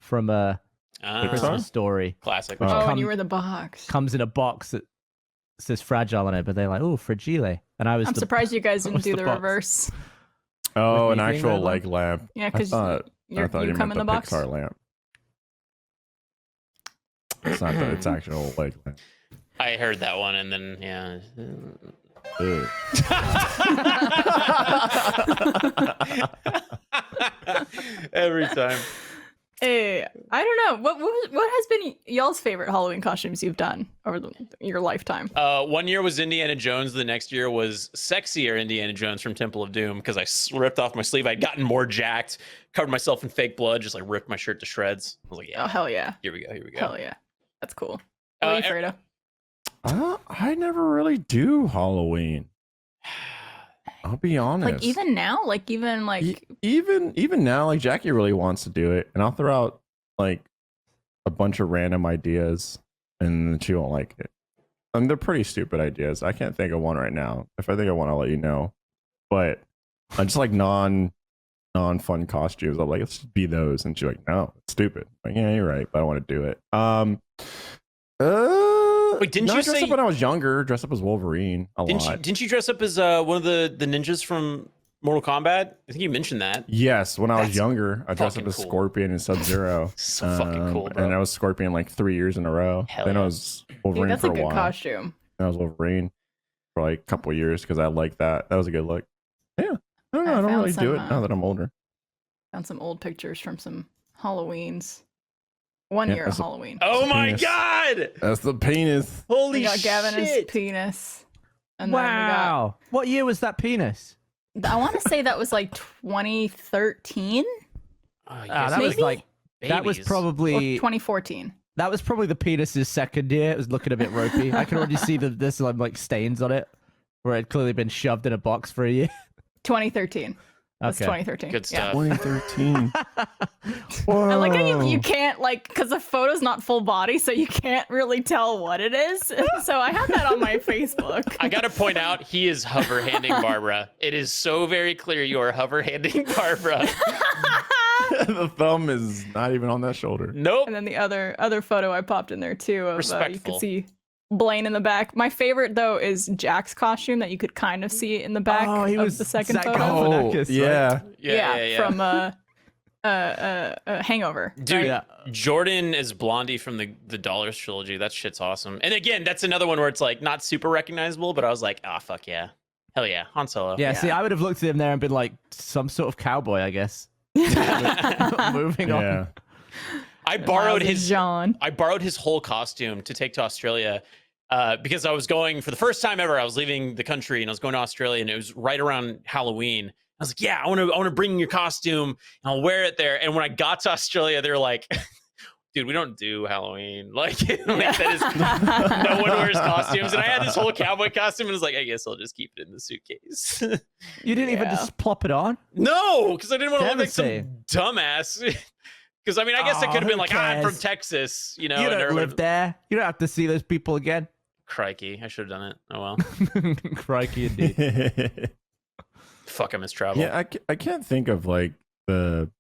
from a Christmas Story. Classic. And you were the box. Comes in a box that says fragile on it, but they're like, oh, fragile. And I'm surprised you guys didn't do the reverse. Oh, an actual leg lamp. Yeah, because you come in the box. Pixar lamp. It's not that it's actual leg lamp. I heard that one, and then yeah. Every time. Hey, I don't know. What has been y'all's favorite Halloween costumes you've done over your lifetime? One year was Indiana Jones. The next year was sexier Indiana Jones from Temple of Doom because I ripped off my sleeve. I'd gotten more jacked, covered myself in fake blood, just like ripped my shirt to shreds. I was like, yeah. Oh, hell yeah. Here we go. Hell yeah. That's cool. What are you, Fredo? I never really do Halloween. I'll be honest. Like even now, even now, like Jackie really wants to do it, and I'll throw out like a bunch of random ideas, and she won't like it. And they're pretty stupid ideas. I can't think of one right now. If I think of one, I'll let you know. But I just like non-fun costumes. I'm like, let's just be those, and she's like, no, it's stupid. I'm like, yeah, you're right, but I don't want to do it. Wait, didn't you dress say up when I was younger? Dressed up as Wolverine a lot. Didn't you dress up as one of the ninjas from Mortal Kombat? I think you mentioned that. Yes, when I was younger, I dressed up as Scorpion and Sub-Zero. So fucking cool, bro. And I was Scorpion like 3 years in a row. Then I was Wolverine that's for a a good while. costume. Then I was Wolverine for like a couple of years because I liked that. That was a good look. Yeah, I don't know. I don't really do it now that I'm older. Found some old pictures from some Halloweens. One year of Halloween. Oh my god! That's the penis. Holy shit! We got Gavin's penis. And wow! What year was that penis? I want to say that was like 2013. That was probably 2014. That was probably the penis's second year. It was looking a bit ropey. I can already see there's like stains on it, where it had clearly been shoved in a box for a year. 2013. That's Okay. 2013. Good Yeah. stuff. 2013. I like how Whoa. you can't like because the photo's not full body, so you can't really tell what it is. So I had that on my Facebook. I gotta point out, he is hover handing Barbara. It is so very clear you are hover handing Barbara. The thumb is not even on that shoulder. Nope. And then the other photo I popped in there too of you Respectful. could see Blaine in the back. My favorite though is Jack's costume that you could kind of see in the back Oh, he of was the second Zach photo. Galifianakis, right? yeah. Yeah. From Hangover. Dude, Yeah. Jordan as Blondie from the Dollars trilogy. That shit's awesome. And again, that's another one where it's like not super recognizable, but I was like, ah, fuck yeah. Hell yeah. Han Solo. Yeah, see, I would have looked at him there and been like, some sort of cowboy, I guess. Moving on. Yeah. I borrowed Miles and John. I borrowed his whole costume to take to Australia because I was going for the first time ever. I was leaving the country and I was going to Australia, and it was right around Halloween. I was like, "Yeah, I want to bring your costume and I'll wear it there." And when I got to Australia, they were like, "Dude, we don't do Halloween. Like that is no one wears costumes." And I had this whole cowboy costume, and I was like, "I guess I'll just keep it in the suitcase." You didn't even Yeah. just plop it on? No, because I didn't want to look like some Devastating. dumbass. Because I mean, I guess I Oh, could have been who like, I'm from cares? Texas, you know. You and don't everyone- live there. You don't have to see those people again. Crikey, I should have done it. Oh well. Crikey, indeed. Fuck, I miss travel. Yeah, I can't think of like the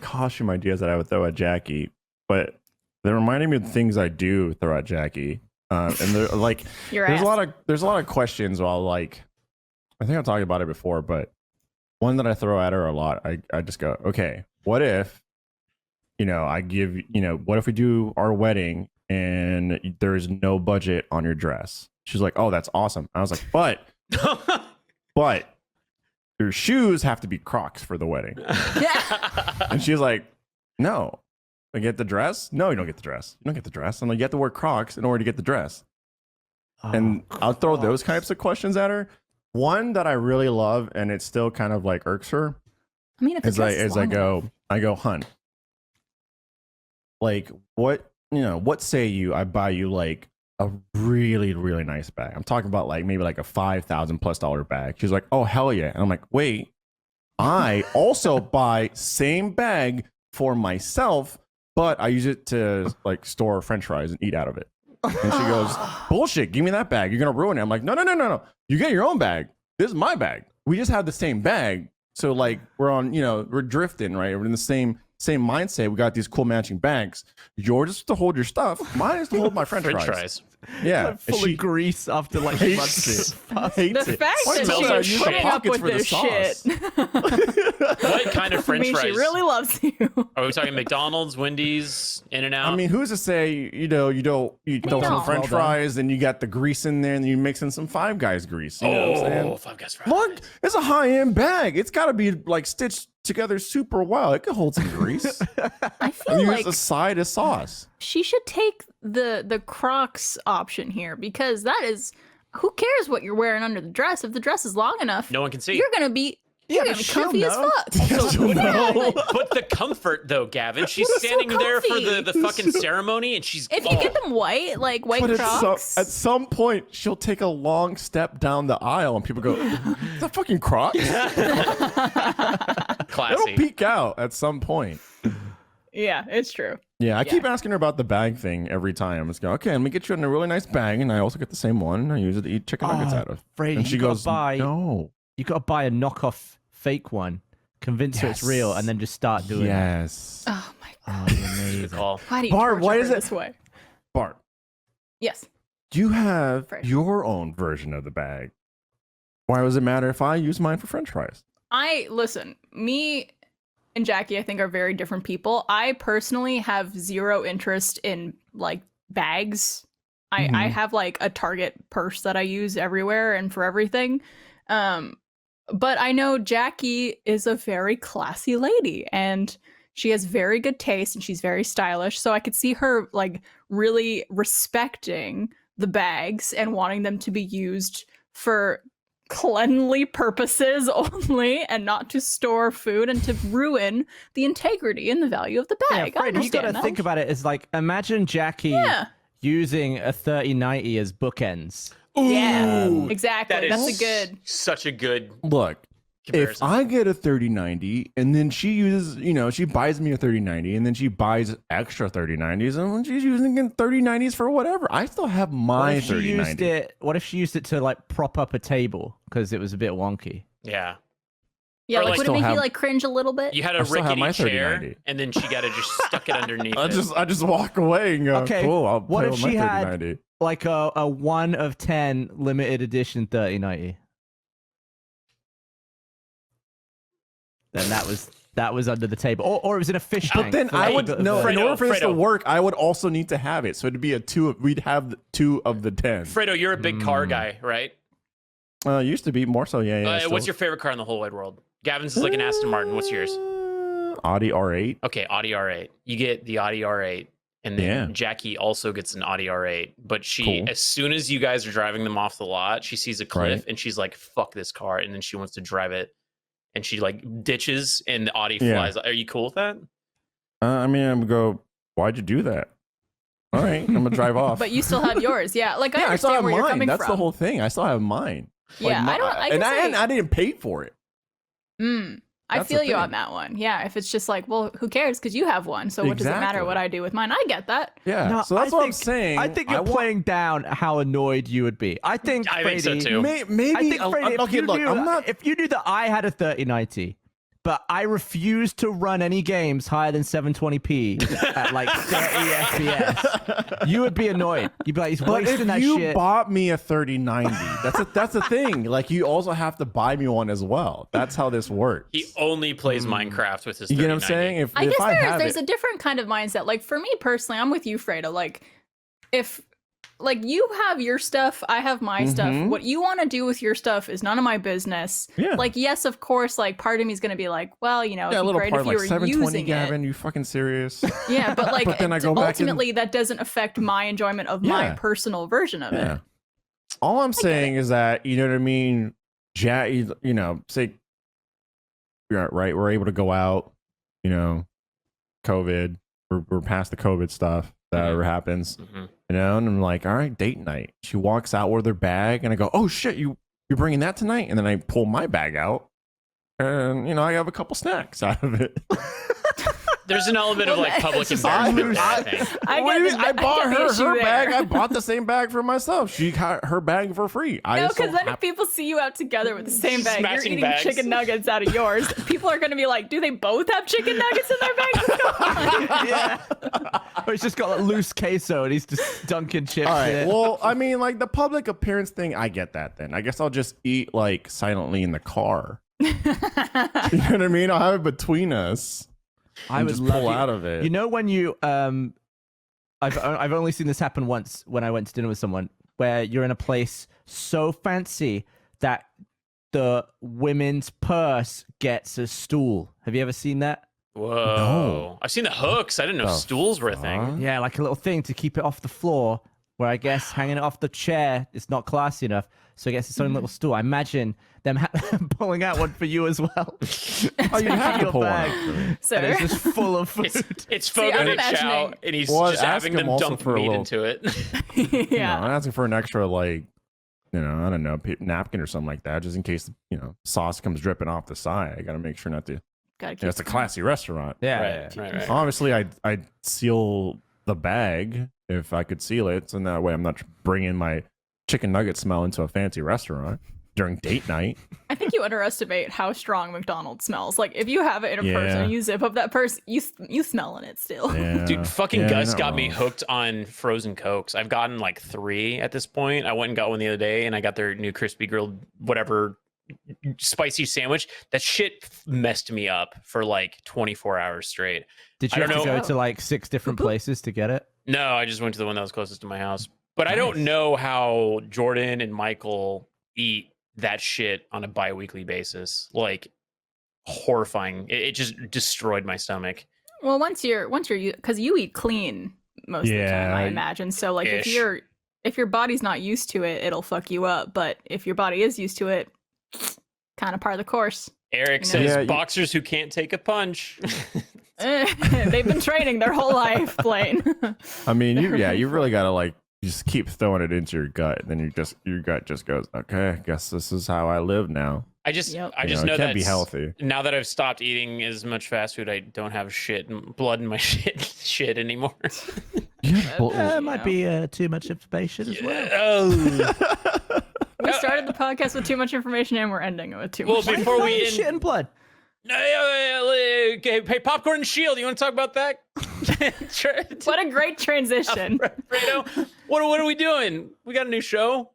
costume ideas that I would throw at Jackie, but they're reminding me of the things I do throw at Jackie. And they're like, Your there's ass. a lot of questions. While like, I think I talked about it before, but one that I throw at her a lot, I just go, okay, what if, what if we do our wedding and there's no budget on your dress? She's like, oh, that's awesome. I was like, but your shoes have to be Crocs for the wedding. And she's like, no, I get the dress. No, you don't get the dress. You don't get the dress. I'm like, you have to wear Crocs in order to get the dress. And I'll throw those types of questions at her. One that I really love, and it still kind of like irks her, I mean, if as I go, hun, like what say you I buy you like a really, really nice bag. I'm talking about like maybe like a $5,000+ bag. She's like, oh hell yeah. And I'm like, wait, I also buy same bag for myself, but I use it to like store French fries and eat out of it. And she goes, bullshit, give me that bag. You're gonna ruin it. I'm like, no. You get your own bag. This is my bag. We just have the same bag. So like we're drifting, right? We're in the same mindset. We got these cool matching bags. Yours is to hold your stuff. Mine is to hold my French fries. Yeah. Full of grease after like months. Hates The it. fact Why that smells she like was you use putting up pockets with for the this shit sauce. What kind of French means fries? she really loves you. Are we talking McDonald's, Wendy's, In-N-Out? I mean, who's to say you don't some McDonald's. French Well done. fries and you got the grease in there and you mix in some Five Guys grease. You know what I'm saying? Five Guys fries. Look, it's a high-end bag. It's got to be like stitched together super well. It could hold some grease. I feel And use like a side of sauce. she should take the Crocs option here because that is who cares what you're wearing under the dress if the dress is long enough. No one can see. You're gonna be Yeah, gonna but be she'll comfy as know. fuck. She'll know. But the comfort, though, Gavin, she's But it's so standing there for comfy. the fucking ceremony, and she's. If you get them white, like white But Crocs, at some point, she'll take a long step down the aisle and people go, is that fucking Crocs? classy. It'll peek out at some point. yeah, it's true. Yeah, I keep asking her about the bag thing every time. I'm just going, okay, let me get you in a really nice bag, and I also get the same one. I use it to eat chicken nuggets out of. Fredo, And she you gotta goes, buy- no. You got to buy a knockoff fake one, convince her it's real, and then just start doing it. Yes. Oh my god, Oh, amazing. Good call. why do you Barb, torture why her is it- this way? Bart, Yes. do you have Fresh. your own version of the bag? Why does it matter if I use mine for French fries? Listen, me and Jackie, I think, are very different people. I personally have zero interest in like bags. I have like a Target purse that I use everywhere and for everything. But I know Jackie is a very classy lady and she has very good taste and she's very stylish. So I could see her like really respecting the bags and wanting them to be used for cleanly purposes only and not to store food and to ruin the integrity and the value of the Yeah, bag. I Fredo, you got understand to that. think about it as like, imagine Jackie Yeah. using a 3090 as bookends. Yeah, Ooh, exactly. that is That's a good. such a good. Look, if I get a 3090 and then she uses, she buys me a 3090 and then she buys extra 3090s and when she's using 3090s for whatever, I still have my 3090. What if she used it to like prop up a table because it was a bit wonky? Yeah. Yeah, Or, like like, would it make still you have- like cringe a little bit? You had a I still have rickety my chair, 3090. and then she got to just stuck it underneath I it. just walk away and go, Okay, cool, I'll what play if with my she had- 3090. Like a 1 of 10 limited edition 3090. Then that was under the table, or it was in a fish tank. But then for, I like, would the- no. the- In order for this to Fredo. work, I would also need to have it. So it'd be we'd have 2 of the 10. Fredo, you're a big car guy, right? Used to be more so. Yeah. What's your favorite car in the whole wide world? Gavin's is like an Aston Martin. What's yours? Audi R8. Okay, Audi R8. You get the Audi R8, and then Yeah. Jackie also gets an Audi R8. But she, Cool. as soon as you guys are driving them off the lot, she sees a cliff Right. and she's like, "Fuck this car!" And then she wants to drive it, and she like ditches, and the Audi Yeah. flies. Are you cool with that? I mean, I'm gonna go. Why'd you do that? All right, I'm gonna drive off. But you still have yours. Yeah, like I yeah, I still understand have where you're mine. coming That's from. the whole thing. I still have mine. Yeah, Like, I don't. I can and say, I didn't pay for it. I That's feel the you thing. on that one. Yeah, if it's just like, well, who cares? Because you have one. So what does it matter Exactly. what I do with mine? I get that. Yeah. No, so that's I what I'm think- saying. I think you're want- playing down how annoyed you would be. I think I think so Frady- too. Maybe. I think Frady, if okay, you look, knew, I'm not. if you knew that I had a 3090, but I refused to run any games higher than 720p at like 30 FPS, you would be annoyed. You'd be like, he's But wasting if that you shit. bought me a 3090, that's the thing. Like you also have to buy me one as well. That's how this works. He only plays Minecraft with his. You get what I'm 3090. saying? If I guess have there's it, a different kind of mindset. Like for me personally, I'm with you, Fredo. Like if like you have your stuff, I have my stuff. Mhm. What you want to do with your stuff is none of my business. Yeah. Like yes, of course. Like part of me is gonna be like, well, you know, yeah, a it'd be little great part if like you were 720, using Gavin. it. You fucking serious? Yeah, but like But then I go back and- ultimately, that doesn't affect my enjoyment of my Yeah. personal version of Yeah. it. All I'm saying is that you know what I mean. Say, right? We're able to go out. You know, COVID. We're past the COVID stuff that ever happens. Mhm. You know, and I'm like, all right, date night. She walks out with her bag, and I go, oh shit, you're bringing that tonight? And then I pull my bag out, and I have a couple snacks out of it. There's an element of like public It's just- embarrassment. I think. I What get do you the, mean? I bought get the issue her there. bag. I bought the same bag for myself. She got her bag for free. I No, just don't because then have- if people see you out together with the same bag, you're Smashing eating bags. chicken nuggets out of yours. People are going to be like, do they both have chicken nuggets in their bags? What's going on? Yeah. Or he's just got like loose queso and he's just dunking chips All in right. it. Well, I mean, like the public appearance thing, I get that. Then I guess I'll just eat like silently in the car. You know what I mean? I'll have it between us. I and would just love pull you- out of it. You know when you I've only seen this happen once when I went to dinner with someone where you're in a place so fancy that the women's purse gets a stool. Have you ever seen that? Whoa! No. I've seen the hooks. I didn't know The stools were a thing. fuck? Yeah, like a little thing to keep it off the floor. Where I guess hanging it off the chair is not classy enough, so I guess its own little stool. I imagine them pulling out one for you as well. Oh, you have to Your pull one bag. out for me. So And it's just full of food. It's See, I'm Fogo de Chao, imagining- and he's Well, just ask having him them also dump for a meat little- into it. yeah. I'm asking for an extra like, I don't know, napkin or something like that, just in case sauce comes dripping off the side. I got to make sure not to. Gotta keep It's a classy restaurant. Yeah, Right. Obviously, I'd seal the bag if I could seal it, and that way I'm not bringing my chicken nugget smell into a fancy restaurant during date night. I think you underestimate how strong McDonald's smells. Like if you have it in a purse Yeah. and you zip up that purse, you smelling it still. Yeah. Dude, fucking Yeah, Gus you're not got me wrong. hooked on frozen Cokes. I've gotten like 3 at this point. I went and got one the other day, and I got their new crispy grilled whatever spicy sandwich. That shit messed me up for like 24 hours straight. Did I you have don't to know. go to like 6 different places to get it? No, I just went to the one that was closest to my house. But I Nice. don't know how Jordan and Michael eat that shit on a bi-weekly basis. Like horrifying. It just destroyed my stomach. Well, once you're because you eat clean most of the time, I imagine. So like Ish. if your body's not used to it, it'll fuck you up. But if your body is used to it, kind of part of the course. Eric You know? says Yeah, you- boxers who can't take a punch. They've been training their whole life, Blaine. I mean, you really got to like you just keep throwing it into your gut, and then your gut just goes, okay, I guess this is how I live now. I just Yep. know it that can't be healthy. Now that I've stopped eating as much fast food, I don't have blood in my shit anymore. It might be too much information as well. Oh. We started the podcast with too much information, and we're ending it with too Well, much. before we shit and blood. Hey, Popcorn and Shield, you want to talk about that? What a great transition. Fredo, what are we doing? We got a new show.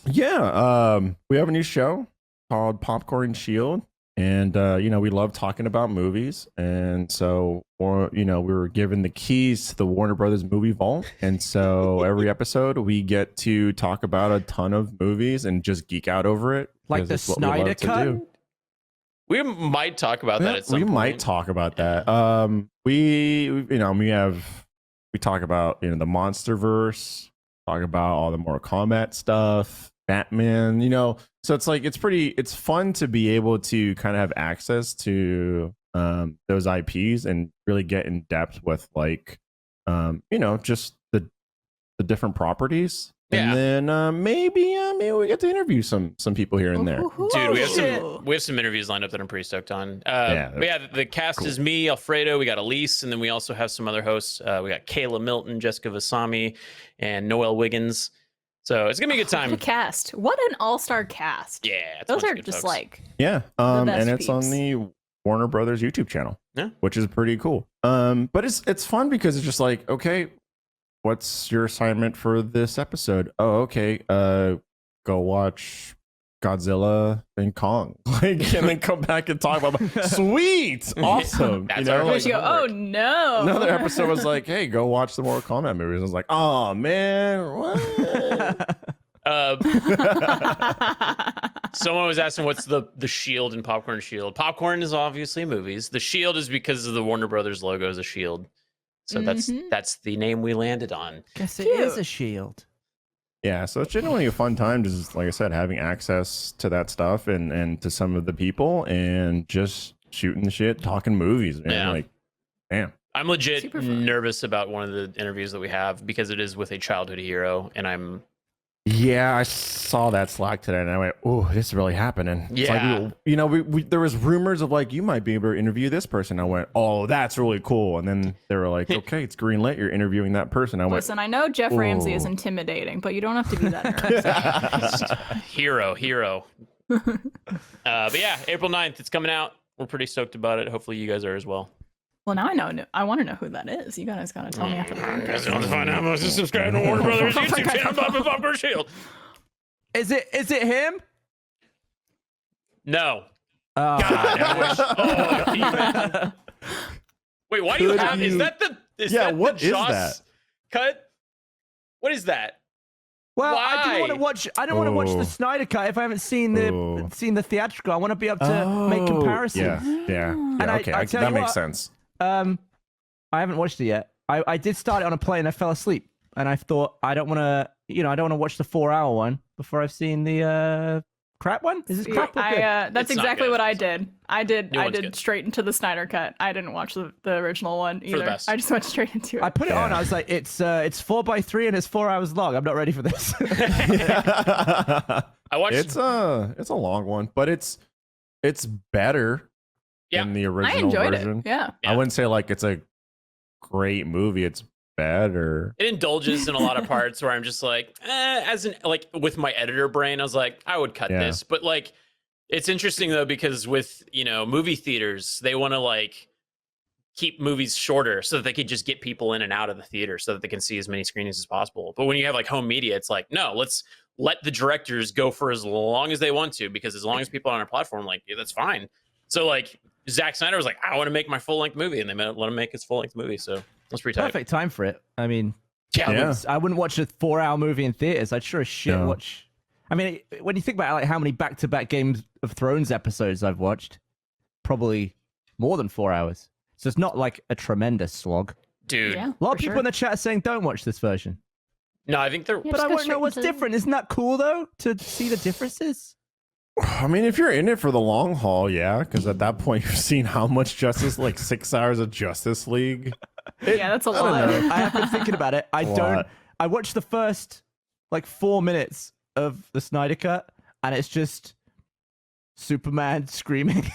Yeah, we have a new show called Popcorn Shield, and we love talking about movies, and so we were given the keys to the Warner Brothers movie vault, and so every episode we get to talk about a ton of movies and just geek out over it, Like the Snyder Cut. We might talk about that at some point. We might talk about that. We talk about the MonsterVerse, talk about all the Mortal Kombat stuff, Batman, so it's fun to be able to kind of have access to those IPs and really get in depth with just the different properties. Yeah. And then maybe we get to interview some people here and there. Dude, we have some interviews lined up that I'm pretty stoked on. The cast is me, Alfredo. We got Elise, and then we also have some other hosts. We got Kayla Milton, Jessica Vasami, and Noel Wiggins. So it's gonna be a good time. What a cast! What an all-star cast! Yeah, it's a those bunch are of good just folks. and it's on peeps. the Warner Brothers YouTube channel, Yeah. which is pretty cool. But it's fun because it's just like, okay, what's your assignment for this episode? Oh, okay, go watch Godzilla and Kong, and then come back and talk about sweet, awesome. That's our You go, oh no! Another episode was like, hey, go watch the Mortal Kombat movies. I was like, oh man, what? Someone was asking what's the shield in Popcorn Shield. Popcorn is obviously movies. The shield is because of the Warner Brothers logo as a shield. So that's the name we landed on. Guess it is a shield. Yeah, so it's genuinely a fun time, just like I said, having access to that stuff and to some of the people and just shooting the shit, talking movies, man. Yeah. Like, damn. I'm legit Super fun. nervous about one of the interviews that we have because it is with a childhood hero, and I'm Yeah, I saw that Slack today, and I went, "Oh, this is really happening." It's Yeah. like we there was rumors of like you might be able to interview this person. I went, "Oh, that's really cool." And then they were like, "Okay, it's green lit. You're interviewing that person." I went, Listen, I know Jeff Ramsey is Ooh. intimidating, but you don't have to be that nervous. hero. But yeah, April 9th, it's coming out. We're pretty stoked about it. Hopefully you guys are as well. Well, now I know. I want to know who that is. You guys gotta tell me after the You podcast. guys want to find out? I'm to subscribe to Warner Brothers YouTube channel, Popcorn Shield. Is it him? No. Oh, God, I wish. Oh, can you imagine? Wait, why do you Could have? Is you- that the? Is Yeah, that what the is Joss that? cut? What is that? well, I don't want to Why? watch. I don't want to watch Oh. the Snyder cut if I haven't seen the theatrical. I want to be able to make comparisons. Yeah. And I Okay, tell that you makes what, sense. I haven't watched it yet. I did start it on a plane. I fell asleep, and I thought I don't want to watch the 4-hour one before I've seen the crap one. Is this crap? or good? That's It's not exactly good. what I did. I did New one's did good. straight into the Snyder cut. I didn't watch the original one either. best. I just went straight into it. I put it on. Yeah. I was like, it's 4x3 and it's 4 hours long. I'm not ready for this. I watched. It's a long one, but it's better Yeah. than the I original enjoyed version. it. Yeah. Yeah. I wouldn't say like it's a great movie. It's better. It indulges in a lot of parts where I'm just like, with my editor brain, I was like, I would cut Yeah. this. But like, it's interesting though, because with, movie theaters, they want to like keep movies shorter so that they could just get people in and out of the theater so that they can see as many screenings as possible. But when you have like home media, it's like, no, let's let the directors go for as long as they want to, because as long as people are on our platform, like, yeah, that's fine. So like Zack Snyder was like, I want to make my full length movie, and they let him make his full length movie. So that's pretty tight. Perfect time for it. I mean, Yeah. I wouldn't watch a 4-hour movie in theaters. I'd sure as shit No. watch. I mean, when you think about like how many back-to-back Game of Thrones episodes I've watched, probably more than 4 hours. So it's not like a tremendous slog. Dude. Yeah. A lot of for people sure. in the chat are saying don't watch this version. No, I think they're. Yeah, But just I go won't know straight what's into- different. Isn't that cool though to see the differences? I mean, if you're in it for the long haul, yeah, because at that point you've seen how much Justice, like 6 hours of Justice League. Yeah, that's a I don't lot. know. I have been thinking about it. I A don't. lot. I watched the first like 4 minutes of the Snyder Cut, and it's just Superman screaming,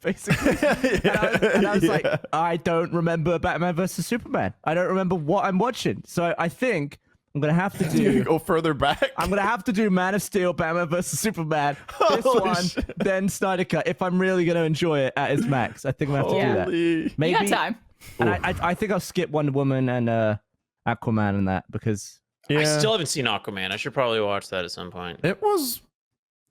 basically. And I was like, I don't remember Batman versus Superman. I don't remember what I'm watching. So I think I'm gonna have to do. Go further back. I'm gonna have to do Man of Steel, Batman versus Superman, this Holy one, shit. then Snyder Cut. If I'm really gonna enjoy it at its max, I think I'm gonna have to do that. Maybe. You got time. And I think I'll skip Wonder Woman and Aquaman and that because I still haven't seen Aquaman. I should probably watch that at some point. It was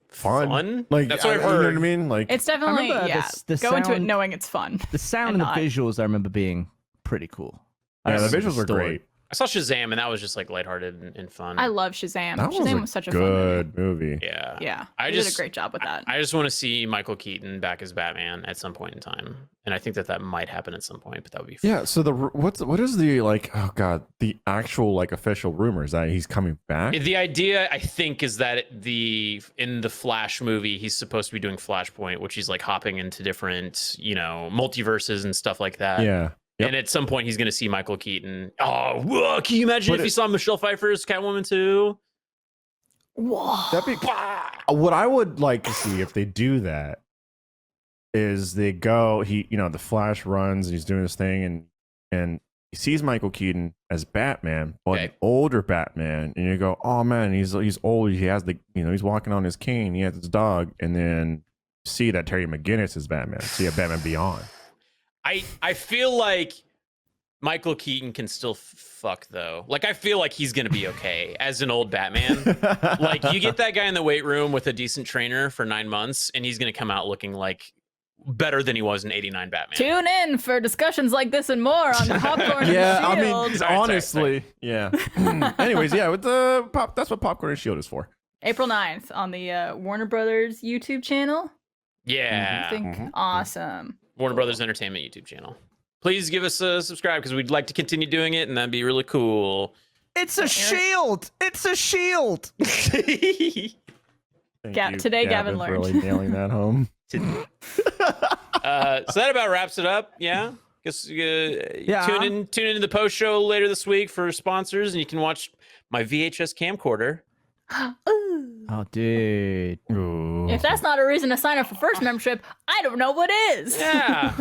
fun. Like That's what I've You know what I heard. mean? Like It's definitely remember the Go into it sound- knowing it's fun. the sound And and, not. the visuals I remember being pretty cool. yeah, the I visuals were story. great. I saw Shazam, and that was just like lighthearted and fun. I love Shazam. That Shazam was was such a fun movie. good movie. Yeah. Yeah, I they did just- a great job with that. I just want to see Michael Keaton back as Batman at some point in time, and I think that might happen at some point. But that would be fun. Yeah. So what is the like? Oh god, the actual like official rumors that he's coming back. The idea, I think, is that in the Flash movie, he's supposed to be doing Flashpoint, which he's like hopping into different, multiverses and stuff like that. Yeah. Yep. And at some point, he's going to see Michael Keaton. Oh, whoa, can you imagine if you saw Michelle Pfeiffer's Catwoman too? Whoa. That'd be what I would like to see if they do that is they go the Flash runs and he's doing this thing and he sees Michael Keaton as Batman, but an older Batman, and you go, oh man, he's old, he has he's walking on his cane, he has his dog, and then see that Terry McGinnis is Batman, see a Batman Beyond. I feel like Michael Keaton can still fuck though. Like I feel like he's gonna be okay as an old Batman. Like you get that guy in the weight room with a decent trainer for 9 months, and he's gonna come out looking like better than he was in '89 Batman. Tune in for discussions like this and more on Popcorn Yeah, I and mean, Shield. Sorry. honestly, yeah. Anyways, yeah, with the pop, that's what Popcorn and Shield is for. April 9th on the Warner Brothers YouTube channel. Yeah. I think awesome. Warner Brothers Entertainment YouTube channel. Please give us a subscribe because we'd like to continue doing it, and that'd be really cool. It's a shield. It's a shield. Thank you, Today Gavin for learned. really nailing that home. So that about wraps it up. Yeah. Guess tune into the post show later this week for sponsors, and you can watch my VHS camcorder. Ooh. Oh, dude. Ooh. If that's not a reason to sign up for first membership, I don't know what is. Yeah.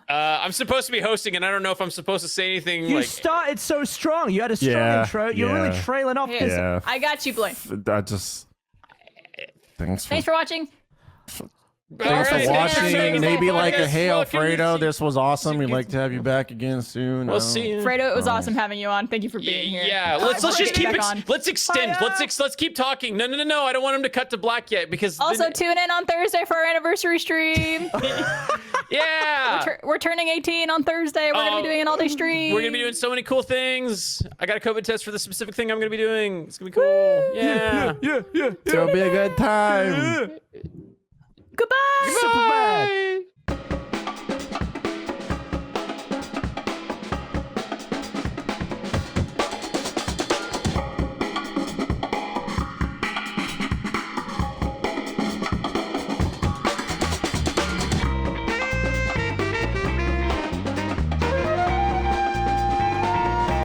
I'm supposed to be hosting, and I don't know if I'm supposed to say anything. You like, started so strong. You had a strong Yeah, intro. You're yeah. really trailing off. Here, Yeah. I got you, Blaine. That just thanks Thanks for watching. Thanks All right, for thanks watching. for Maybe like a podcast. hey Welcome Alfredo, to- this was awesome. We'd like to have you back again soon. We'll see you. Fredo, it was awesome having you on. Thank you for being here. Yeah, let's We're just getting keep back on. let's extend. Let's keep talking. No. I don't want him to cut to black yet because Also, tune in on Thursday for our anniversary stream. yeah. We're turning 18 on Thursday. We're going to be doing an all-day stream. We're gonna be doing so many cool things. I got a COVID test for the specific thing I'm gonna be doing. It's gonna be cool. Yeah. Yeah. It'll be a good time. Goodbye. Superman. Bye.